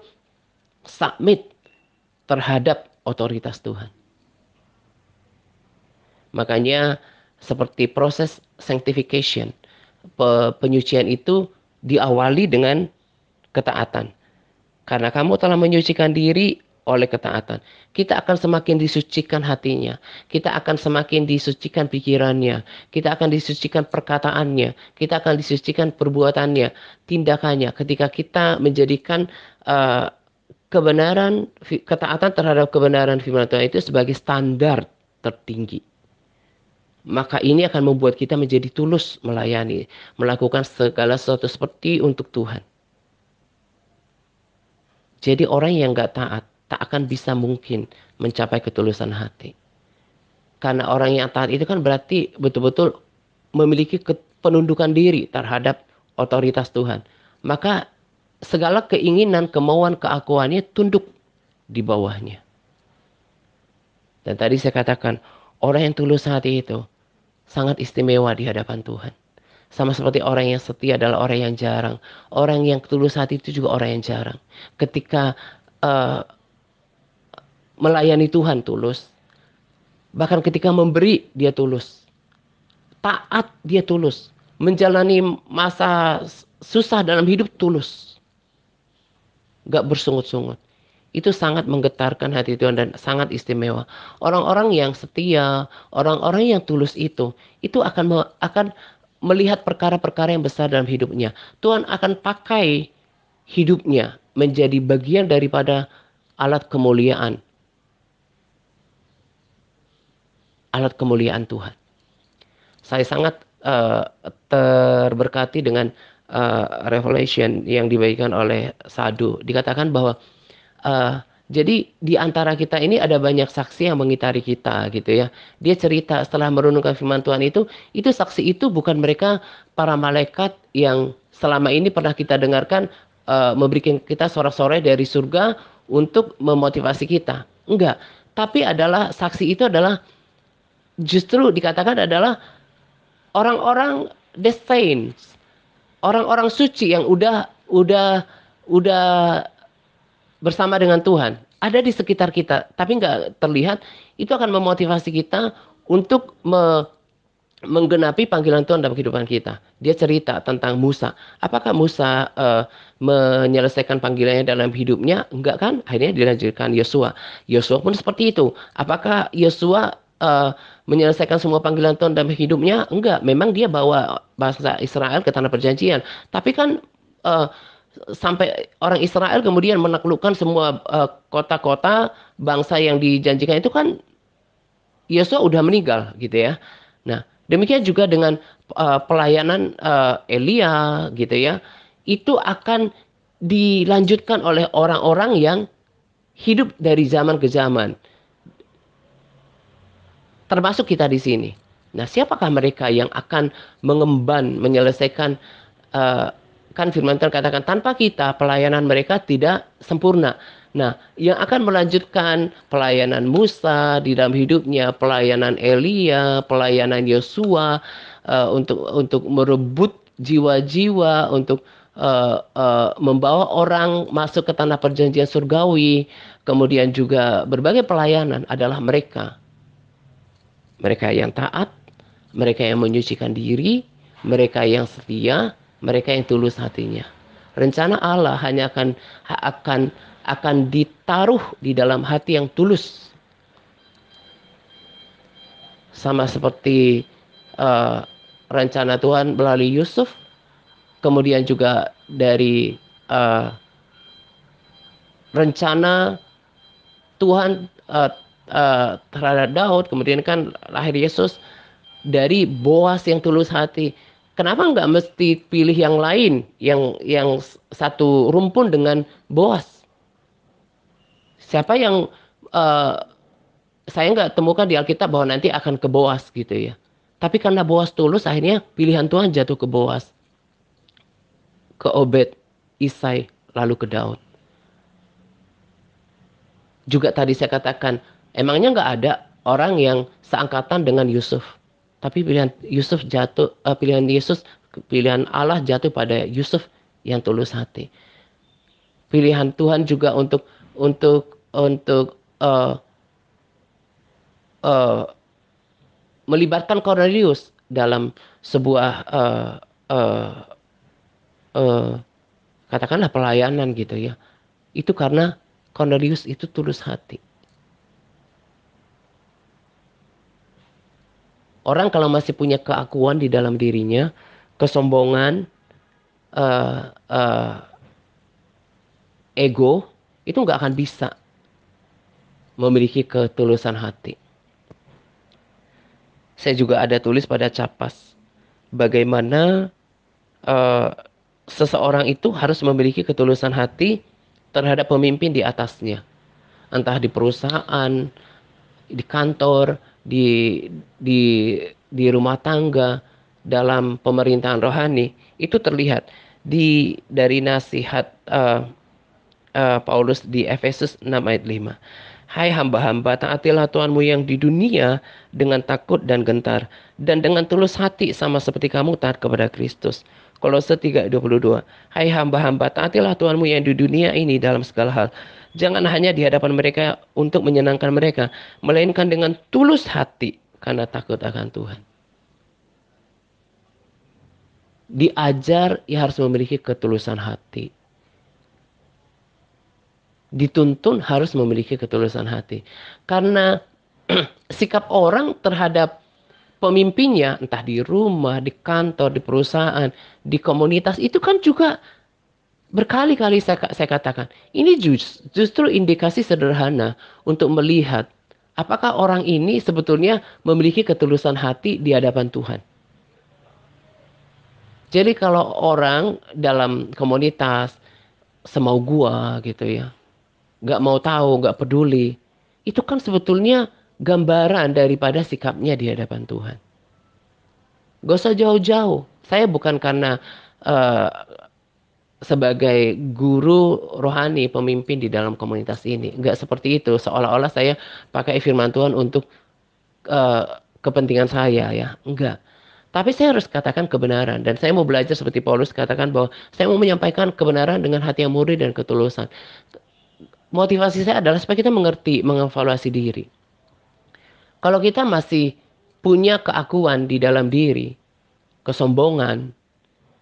submit terhadap otoritas Tuhan. Makanya seperti proses sanctification, penyucian itu diawali dengan ketaatan. Karena kamu telah menyucikan diri oleh ketaatan. Kita akan semakin disucikan hatinya. Kita akan semakin disucikan pikirannya. Kita akan disucikan perkataannya. Kita akan disucikan perbuatannya, tindakannya. Ketika kita menjadikan uh, kebenaran, ketaatan terhadap kebenaran firman Tuhan itu sebagai standar tertinggi. Maka ini akan membuat kita menjadi tulus melayani, melakukan segala sesuatu seperti untuk Tuhan. Jadi orang yang nggak taat tak akan bisa mungkin mencapai ketulusan hati. Karena orang yang taat itu kan berarti betul-betul memiliki penundukan diri terhadap otoritas Tuhan. Maka segala keinginan, kemauan, keakuannya tunduk di bawahnya. Dan tadi saya katakan, orang yang tulus hati itu sangat istimewa di hadapan Tuhan. Sama seperti orang yang setia adalah orang yang jarang. Orang yang tulus hati itu juga orang yang jarang. Ketika uh, melayani Tuhan tulus. Bahkan ketika memberi dia tulus. Taat dia tulus. Menjalani masa susah dalam hidup tulus. Gak bersungut-sungut. Itu sangat menggetarkan hati Tuhan dan sangat istimewa. Orang-orang yang setia, orang-orang yang tulus itu akan melihat perkara-perkara yang besar dalam hidupnya. Tuhan akan pakai hidupnya menjadi bagian daripada alat kemuliaan. Alat kemuliaan Tuhan. Saya sangat terberkati dengan revelation yang dibagikan oleh Sadhu. Dikatakan bahwa jadi di antara kita ini ada banyak saksi yang mengitari kita gitu ya. Dia cerita setelah merenungkan firman Tuhan itu saksi itu bukan mereka para malaikat yang selama ini pernah kita dengarkan memberikan kita sorak-sorai dari surga untuk memotivasi kita. Enggak, tapi adalah saksi itu adalah justru dikatakan adalah orang-orang the saints, orang-orang suci yang udah bersama dengan Tuhan, ada di sekitar kita, tapi nggak terlihat, itu akan memotivasi kita untuk menggenapi panggilan Tuhan dalam kehidupan kita. Dia cerita tentang Musa. Apakah Musa menyelesaikan panggilannya dalam hidupnya? Enggak kan? Akhirnya dilanjutkan Yosua. Yosua pun seperti itu. Apakah Yosua menyelesaikan semua panggilan Tuhan dalam hidupnya? Enggak. Memang dia bawa bangsa Israel ke tanah perjanjian. Tapi kan uh, sampai orang Israel kemudian menaklukkan semua kota-kota bangsa yang dijanjikan itu kan Yosua udah meninggal gitu ya. Nah, demikian juga dengan pelayanan Elia gitu ya. Itu akan dilanjutkan oleh orang-orang yang hidup dari zaman ke zaman. Termasuk kita di sini. Nah, siapakah mereka yang akan mengemban, menyelesaikan uh, kan firman Tuhan katakan tanpa kita pelayanan mereka tidak sempurna. Nah, yang akan melanjutkan pelayanan Musa di dalam hidupnya, pelayanan Elia, pelayanan Yosua, untuk merebut jiwa-jiwa, untuk membawa orang masuk ke tanah perjanjian surgawi, kemudian juga berbagai pelayanan adalah mereka. Mereka yang taat, mereka yang menyucikan diri, mereka yang setia, mereka yang tulus hatinya. Rencana Allah hanya akan akan ditaruh di dalam hati yang tulus. Sama seperti uh, rencana Tuhan melalui Yusuf, kemudian juga dari uh, rencana Tuhan terhadap Daud, kemudian kan lahir Yesus dari Boas yang tulus hati. Kenapa nggak mesti pilih yang lain, yang satu rumpun dengan Boas? Siapa yang uh, saya nggak temukan di Alkitab bahwa nanti akan ke Boas gitu ya. Tapi karena Boas tulus, akhirnya pilihan Tuhan jatuh ke Boas, ke Obed, Isai, lalu ke Daud. Juga tadi saya katakan, emangnya nggak ada orang yang seangkatan dengan Yusuf. Tapi pilihan Yesus, pilihan Allah jatuh pada Yusuf yang tulus hati. Pilihan Tuhan juga untuk uh, melibatkan Cornelius dalam sebuah uh, uh, katakanlah pelayanan gitu ya. Itu karena Cornelius itu tulus hati. Orang kalau masih punya keakuan di dalam dirinya, kesombongan, uh, uh, ego, itu nggak akan bisa memiliki ketulusan hati. Saya juga ada tulis pada Capas, bagaimana uh, seseorang itu harus memiliki ketulusan hati terhadap pemimpin di atasnya. Entah di perusahaan, di kantor, di di rumah tangga, dalam pemerintahan rohani, itu terlihat dari nasihat Paulus di Efesus 6 ayat 5. Hai hamba-hamba, taatilah Tuhanmu yang di dunia dengan takut dan gentar, dan dengan tulus hati sama seperti kamu taat kepada Kristus. Kolose 3:22. Hai hamba-hamba, taatilah Tuhanmu yang di dunia ini dalam segala hal. Jangan hanya di hadapan mereka untuk menyenangkan mereka, melainkan dengan tulus hati karena takut akan Tuhan. Diajar, ya harus memiliki ketulusan hati. Dituntun harus memiliki ketulusan hati. Karena sikap orang terhadap pemimpinnya, entah di rumah, di kantor, di perusahaan, di komunitas, itu kan juga berkali-kali saya katakan. Ini justru indikasi sederhana untuk melihat apakah orang ini sebetulnya memiliki ketulusan hati di hadapan Tuhan. Jadi kalau orang dalam komunitas semau gua gitu ya, nggak mau tahu, nggak peduli, itu kan sebetulnya gambaran daripada sikapnya di hadapan Tuhan. Gak usah jauh-jauh. Saya bukan karena uh, sebagai guru rohani, pemimpin di dalam komunitas ini. Nggak seperti itu. Seolah-olah saya pakai firman Tuhan untuk kepentingan saya ya. Enggak. Tapi saya harus katakan kebenaran. Dan saya mau belajar seperti Paulus katakan bahwa saya mau menyampaikan kebenaran dengan hati yang murni dan ketulusan. Motivasi saya adalah supaya kita mengerti, mengevaluasi diri. Kalau kita masih punya keakuan di dalam diri, kesombongan,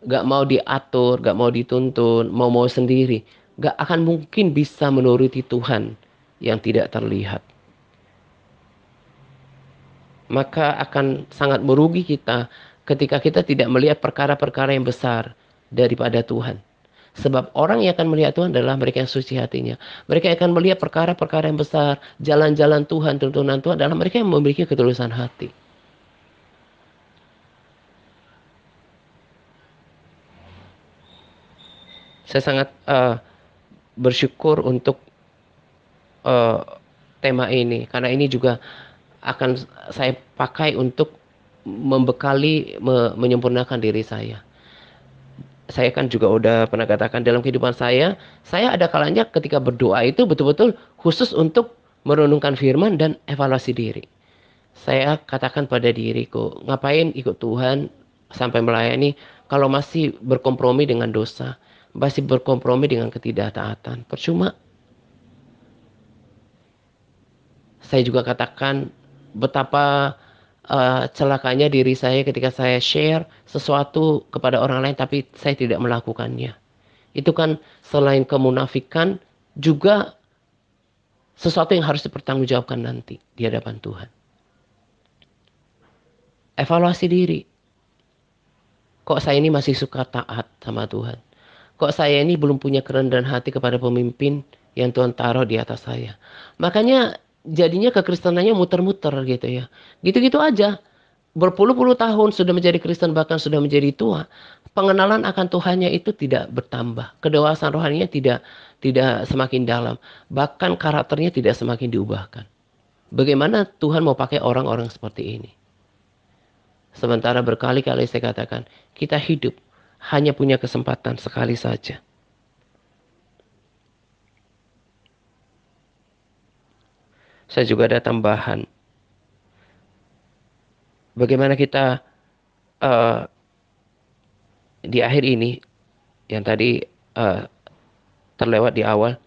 gak mau diatur, gak mau dituntun, mau sendiri, gak akan mungkin bisa menuruti Tuhan yang tidak terlihat. Maka akan sangat merugi kita ketika kita tidak melihat perkara-perkara yang besar daripada Tuhan. Sebab orang yang akan melihat Tuhan adalah mereka yang suci hatinya. Mereka akan melihat perkara-perkara yang besar, jalan-jalan Tuhan, tuntunan Tuhan adalah mereka yang memiliki ketulusan hati. Saya sangat bersyukur untuk tema ini, karena ini juga akan saya pakai untuk membekali, menyempurnakan diri saya. Saya kan juga udah pernah katakan dalam kehidupan saya ada kalanya ketika berdoa itu betul-betul khusus untuk merenungkan firman dan evaluasi diri. Saya katakan pada diriku, ngapain ikut Tuhan sampai melayani kalau masih berkompromi dengan dosa, masih berkompromi dengan ketidaktaatan. Percuma. Saya juga katakan betapa celakanya diri saya ketika saya share sesuatu kepada orang lain tapi saya tidak melakukannya. Itu kan selain kemunafikan juga sesuatu yang harus dipertanggungjawabkan nanti di hadapan Tuhan. Evaluasi diri. Kok saya ini masih suka taat sama Tuhan? Kok saya ini belum punya kerendahan hati kepada pemimpin yang Tuhan taruh di atas saya? Makanya jadinya kekristenannya muter-muter gitu ya. Gitu-gitu aja. Berpuluh-puluh tahun sudah menjadi Kristen bahkan sudah menjadi tua. Pengenalan akan Tuhannya itu tidak bertambah. Kedewasaan rohaninya tidak semakin dalam. Bahkan karakternya tidak semakin diubahkan. Bagaimana Tuhan mau pakai orang-orang seperti ini? Sementara berkali-kali saya katakan, kita hidup hanya punya kesempatan sekali saja. Saya juga ada tambahan. Bagaimana kita uh, di akhir ini, yang tadi uh, terlewat di awal,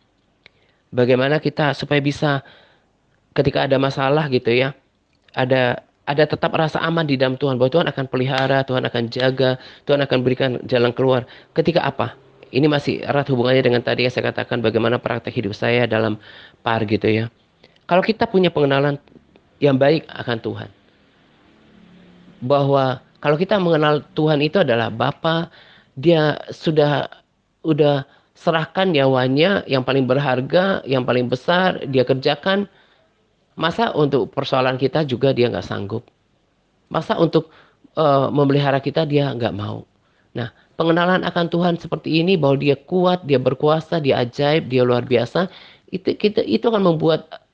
bagaimana kita supaya bisa ketika ada masalah gitu ya, ada tetap rasa aman di dalam Tuhan, bahwa Tuhan akan pelihara, Tuhan akan jaga, Tuhan akan berikan jalan keluar. Ketika apa? Ini masih erat hubungannya dengan tadi yang saya katakan bagaimana praktek hidup saya dalam par gitu ya. Kalau kita punya pengenalan yang baik akan Tuhan, bahwa kalau kita mengenal Tuhan itu adalah Bapa, dia udah serahkan nyawanya yang paling berharga, yang paling besar, dia kerjakan. Masa untuk persoalan kita juga dia nggak sanggup? Masa untuk memelihara kita dia nggak mau? Nah, pengenalan akan Tuhan seperti ini bahwa dia kuat, dia berkuasa, dia ajaib, dia luar biasa, itu akan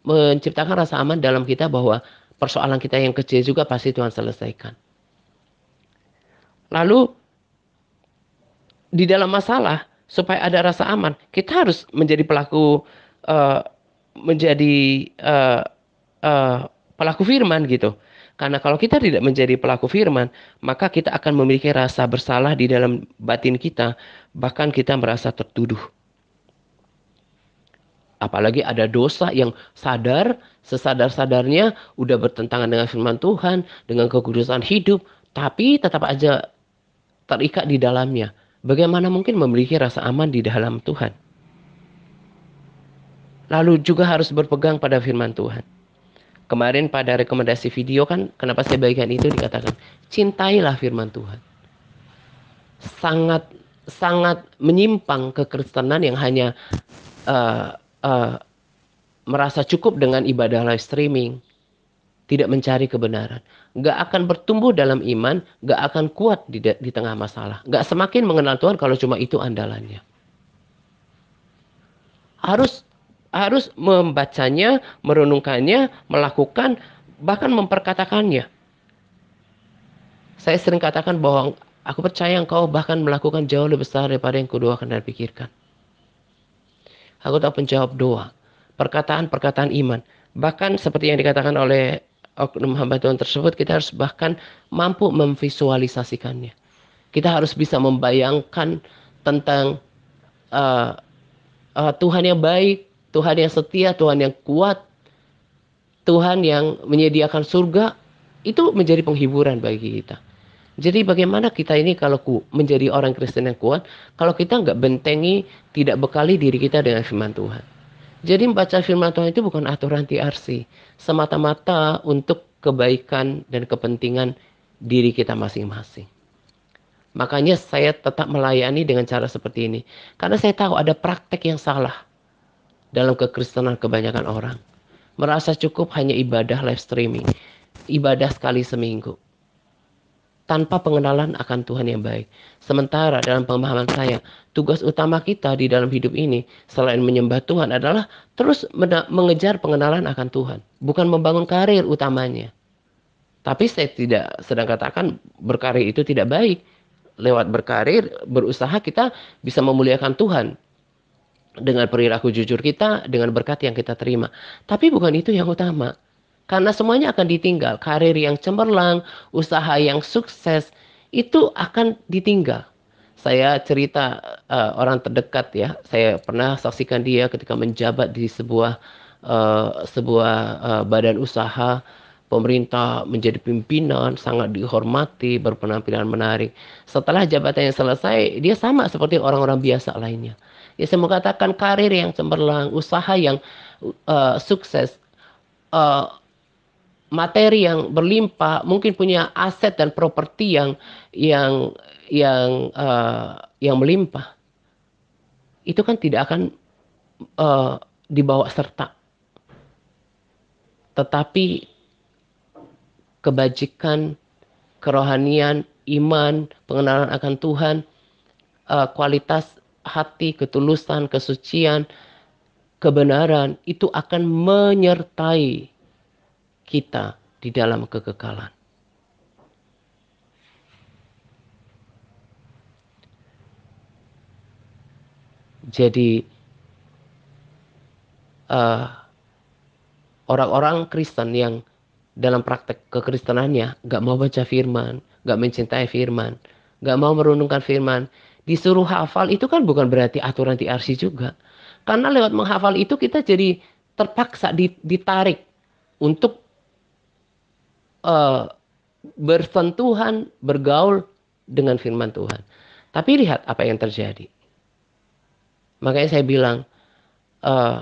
menciptakan rasa aman dalam kita bahwa persoalan kita yang kecil juga pasti Tuhan selesaikan. Lalu di dalam masalah supaya ada rasa aman, kita harus menjadi pelaku uh, menjadi pelaku firman gitu. Karena kalau kita tidak menjadi pelaku firman, maka kita akan memiliki rasa bersalah di dalam batin kita, bahkan kita merasa tertuduh. Apalagi ada dosa yang sesadar-sadarnya udah bertentangan dengan firman Tuhan, dengan kekudusan hidup, tapi tetap aja terikat di dalamnya. Bagaimana mungkin memiliki rasa aman di dalam Tuhan? Lalu juga harus berpegang pada firman Tuhan. Kemarin pada rekomendasi video kan, kenapa saya bagikan itu dikatakan, cintailah firman Tuhan. Sangat sangat menyimpang kekristenan yang hanya uh, uh, merasa cukup dengan ibadah live streaming, tidak mencari kebenaran, nggak akan bertumbuh dalam iman, nggak akan kuat di tengah masalah, nggak semakin mengenal Tuhan kalau cuma itu andalannya. Harus harus membacanya, merenungkannya, melakukan, bahkan memperkatakannya. Saya sering katakan bahwa aku percaya engkau bahkan melakukan jauh lebih besar daripada yang kudoakan dan pikirkan. Aku tahu penjawab doa, perkataan-perkataan iman. Bahkan seperti yang dikatakan oleh oknum hamba Tuhan tersebut, kita harus bahkan mampu memvisualisasikannya. Kita harus bisa membayangkan tentang uh, Tuhan yang baik, Tuhan yang setia, Tuhan yang kuat, Tuhan yang menyediakan surga. Itu menjadi penghiburan bagi kita. Jadi bagaimana kita ini kalau menjadi orang Kristen yang kuat, kalau kita nggak bentengi, tidak bekali diri kita dengan firman Tuhan. Jadi membaca firman Tuhan itu bukan aturan TRC, semata-mata untuk kebaikan dan kepentingan diri kita masing-masing. Makanya saya tetap melayani dengan cara seperti ini. Karena saya tahu ada praktek yang salah dalam kekristenan kebanyakan orang. Merasa cukup hanya ibadah live streaming, ibadah sekali seminggu, tanpa pengenalan akan Tuhan yang baik. Sementara dalam pemahaman saya, tugas utama kita di dalam hidup ini selain menyembah Tuhan adalah terus mengejar pengenalan akan Tuhan, bukan membangun karir utamanya. Tapi saya tidak sedang katakan berkarir itu tidak baik. lewat berkarir, berusaha kita bisa memuliakan Tuhan dengan perilaku jujur kita, dengan berkat yang kita terima. Tapi bukan itu yang utama. Karena semuanya akan ditinggal. Karir yang cemerlang, usaha yang sukses, itu akan ditinggal. Saya cerita orang terdekat ya. Saya pernah saksikan dia ketika menjabat di sebuah badan usaha pemerintah, menjadi pimpinan, sangat dihormati, berpenampilan menarik. Setelah jabatannya selesai, dia sama seperti orang-orang biasa lainnya. Ya, saya mau katakan karir yang cemerlang, usaha yang sukses, eh, materi yang berlimpah, mungkin punya aset dan properti yang yang melimpah. Itu kan tidak akan eh, dibawa serta, tetapi kebajikan, kerohanian, iman, pengenalan akan Tuhan, kualitas hati, ketulusan, kesucian, kebenaran itu akan menyertai kita di dalam kekekalan. Jadi eh, orang-orang Kristen yang dalam praktek kekristenannya gak mau baca firman, gak mencintai firman, gak mau merenungkan firman, disuruh hafal itu kan bukan berarti aturan TRC juga. Karena lewat menghafal itu kita jadi terpaksa ditarik untuk eh, bersentuhan, bergaul dengan firman Tuhan. Tapi lihat apa yang terjadi. Makanya saya bilang, eh,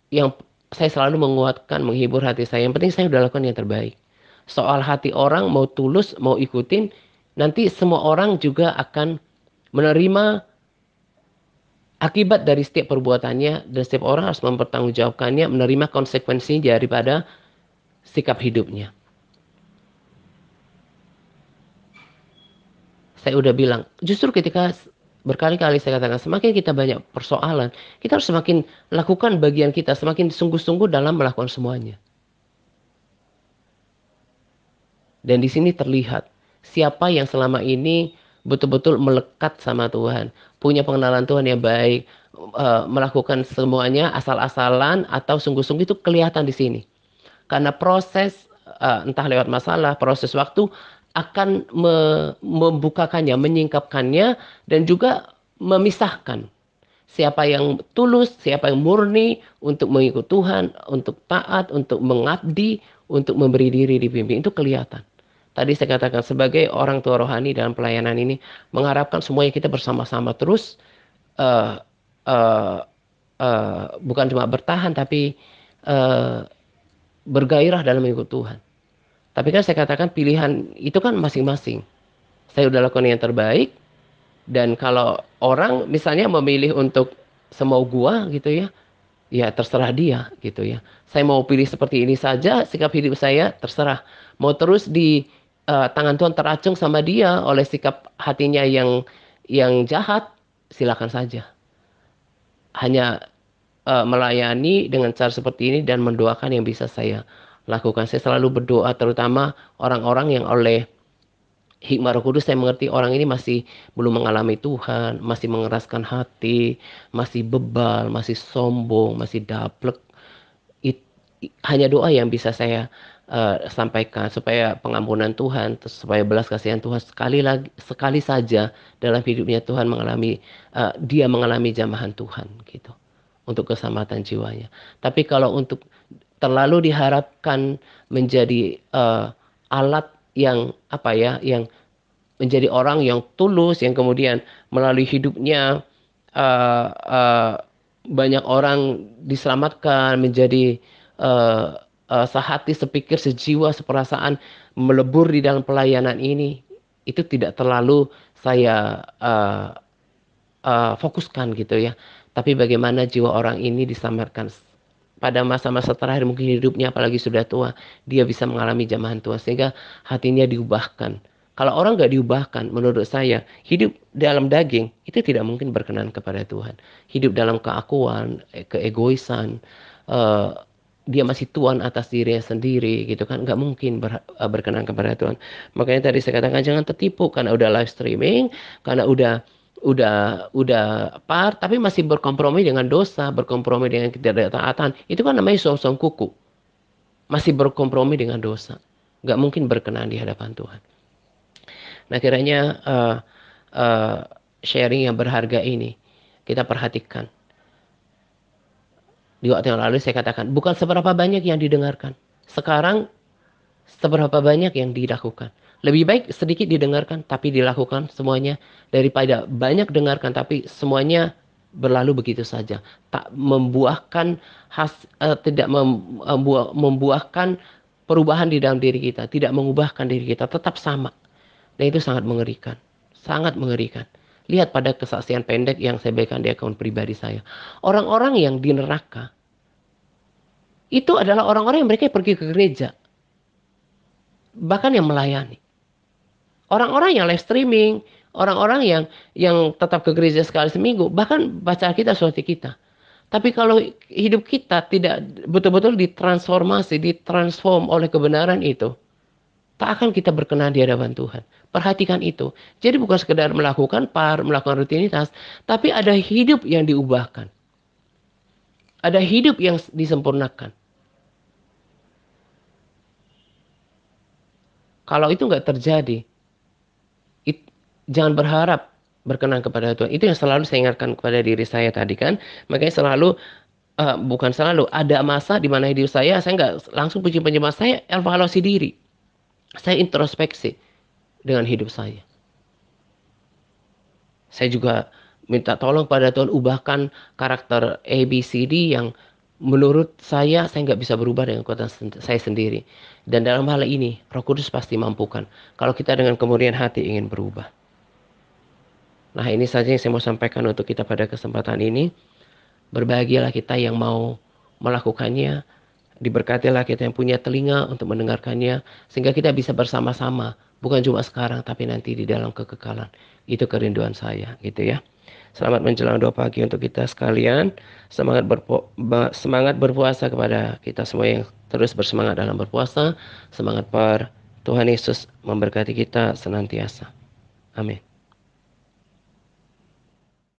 yang saya selalu menguatkan, menghibur hati saya. Yang penting saya sudah lakukan yang terbaik. Soal hati orang mau tulus, mau ikutin, nanti semua orang juga akan menerima akibat dari setiap perbuatannya dan setiap orang harus mempertanggungjawabkannya, menerima konsekuensi daripada sikap hidupnya. Saya udah bilang, justru ketika berkali-kali saya katakan semakin kita banyak persoalan, kita harus semakin lakukan bagian kita, semakin sungguh-sungguh dalam melakukan semuanya. Dan di sini terlihat siapa yang selama ini betul-betul melekat sama Tuhan, punya pengenalan Tuhan yang baik, melakukan semuanya asal-asalan atau sungguh-sungguh itu kelihatan di sini. Karena proses entah lewat masalah, proses waktu akan membukakannya, menyingkapkannya dan juga memisahkan siapa yang tulus, siapa yang murni untuk mengikut Tuhan, untuk taat, untuk mengabdi, untuk memberi diri dipimpin. Itu kelihatan. Tadi saya katakan sebagai orang tua rohani dalam pelayanan ini mengharapkan semuanya kita bersama-sama terus uh, uh, bukan cuma bertahan tapi uh, bergairah dalam mengikut Tuhan. Tapi kan saya katakan pilihan itu kan masing-masing. Saya udah lakukan yang terbaik dan kalau orang misalnya memilih untuk semau gua gitu ya, ya terserah dia gitu ya. Saya mau pilih seperti ini saja, sikap hidup saya terserah. Mau terus di tangan Tuhan teracung sama dia oleh sikap hatinya yang jahat, silakan saja. Hanya melayani dengan cara seperti ini dan mendoakan yang bisa saya lakukan. Saya selalu berdoa terutama orang-orang yang oleh hikmah Roh Kudus saya mengerti orang ini masih belum mengalami Tuhan, masih mengeraskan hati, masih bebal, masih sombong, masih daplek. Hanya doa yang bisa saya sampaikan supaya pengampunan Tuhan, supaya belas kasihan Tuhan sekali saja dalam hidupnya Tuhan dia mengalami jamahan Tuhan gitu untuk keselamatan jiwanya. Tapi kalau untuk terlalu diharapkan menjadi alat yang apa ya, yang menjadi orang yang tulus, yang kemudian melalui hidupnya uh, uh, banyak orang diselamatkan menjadi uh, sehati, sepikir, sejiwa, seperasaan melebur di dalam pelayanan ini, itu tidak terlalu saya fokuskan gitu ya. Tapi bagaimana jiwa orang ini diselamatkan pada masa-masa terakhir mungkin hidupnya apalagi sudah tua, dia bisa mengalami jamahan Tuhan sehingga hatinya diubahkan. Kalau orang nggak diubahkan, menurut saya hidup dalam daging itu tidak mungkin berkenan kepada Tuhan. Hidup dalam keakuan, keegoisan, eh, dia masih tuan atas dirinya sendiri gitu kan, nggak mungkin berkenan kepada Tuhan. Makanya tadi saya katakan jangan tertipu karena udah live streaming, karena udah tapi masih berkompromi dengan dosa, berkompromi dengan ketidaktaatan. Itu kan namanya song-song kuku. Masih berkompromi dengan dosa. Nggak mungkin berkenan di hadapan Tuhan. Nah, kiranya uh, sharing yang berharga ini kita perhatikan. Di waktu yang lalu saya katakan, bukan seberapa banyak yang didengarkan. Sekarang, seberapa banyak yang dilakukan. Lebih baik sedikit didengarkan, tapi dilakukan semuanya. Daripada banyak dengarkan, tapi semuanya berlalu begitu saja. Tak membuahkan, tidak membuahkan perubahan di dalam diri kita. Tidak mengubahkan diri kita, tetap sama. Dan itu sangat mengerikan. Sangat mengerikan. Lihat pada kesaksian pendek yang saya berikan di akun pribadi saya. Orang-orang yang di neraka, itu adalah orang-orang yang mereka pergi ke gereja. Bahkan yang melayani. Orang-orang yang live streaming, orang-orang yang tetap ke gereja sekali seminggu, bahkan baca kita seperti kita. Tapi kalau hidup kita tidak betul-betul ditransformasi, ditransform oleh kebenaran itu, tak akan kita berkenan di hadapan Tuhan. Perhatikan itu. Jadi bukan sekedar melakukan melakukan rutinitas, tapi ada hidup yang diubahkan. Ada hidup yang disempurnakan. Kalau itu nggak terjadi, jangan berharap berkenan kepada Tuhan. Itu yang selalu saya ingatkan kepada diri saya tadi kan. Makanya selalu, bukan selalu, ada masa di mana hidup saya nggak langsung puji penyembah, saya evaluasi diri. Saya introspeksi dengan hidup saya. Saya juga minta tolong pada Tuhan, ubahkan karakter ABCD yang menurut saya nggak bisa berubah dengan kekuatan saya sendiri. Dan dalam hal ini, Roh Kudus pasti mampukan. Kalau kita dengan kemurnian hati ingin berubah. Nah, ini saja yang saya mau sampaikan untuk kita pada kesempatan ini. Berbahagialah kita yang mau melakukannya. Diberkatilah kita yang punya telinga untuk mendengarkannya. Sehingga kita bisa bersama-sama. Bukan cuma sekarang, tapi nanti di dalam kekekalan. Itu kerinduan saya, gitu ya. Selamat menjelang doa pagi untuk kita sekalian. Semangat berpuasa kepada kita semua yang terus bersemangat dalam berpuasa. Semangat Tuhan Yesus memberkati kita senantiasa. Amin.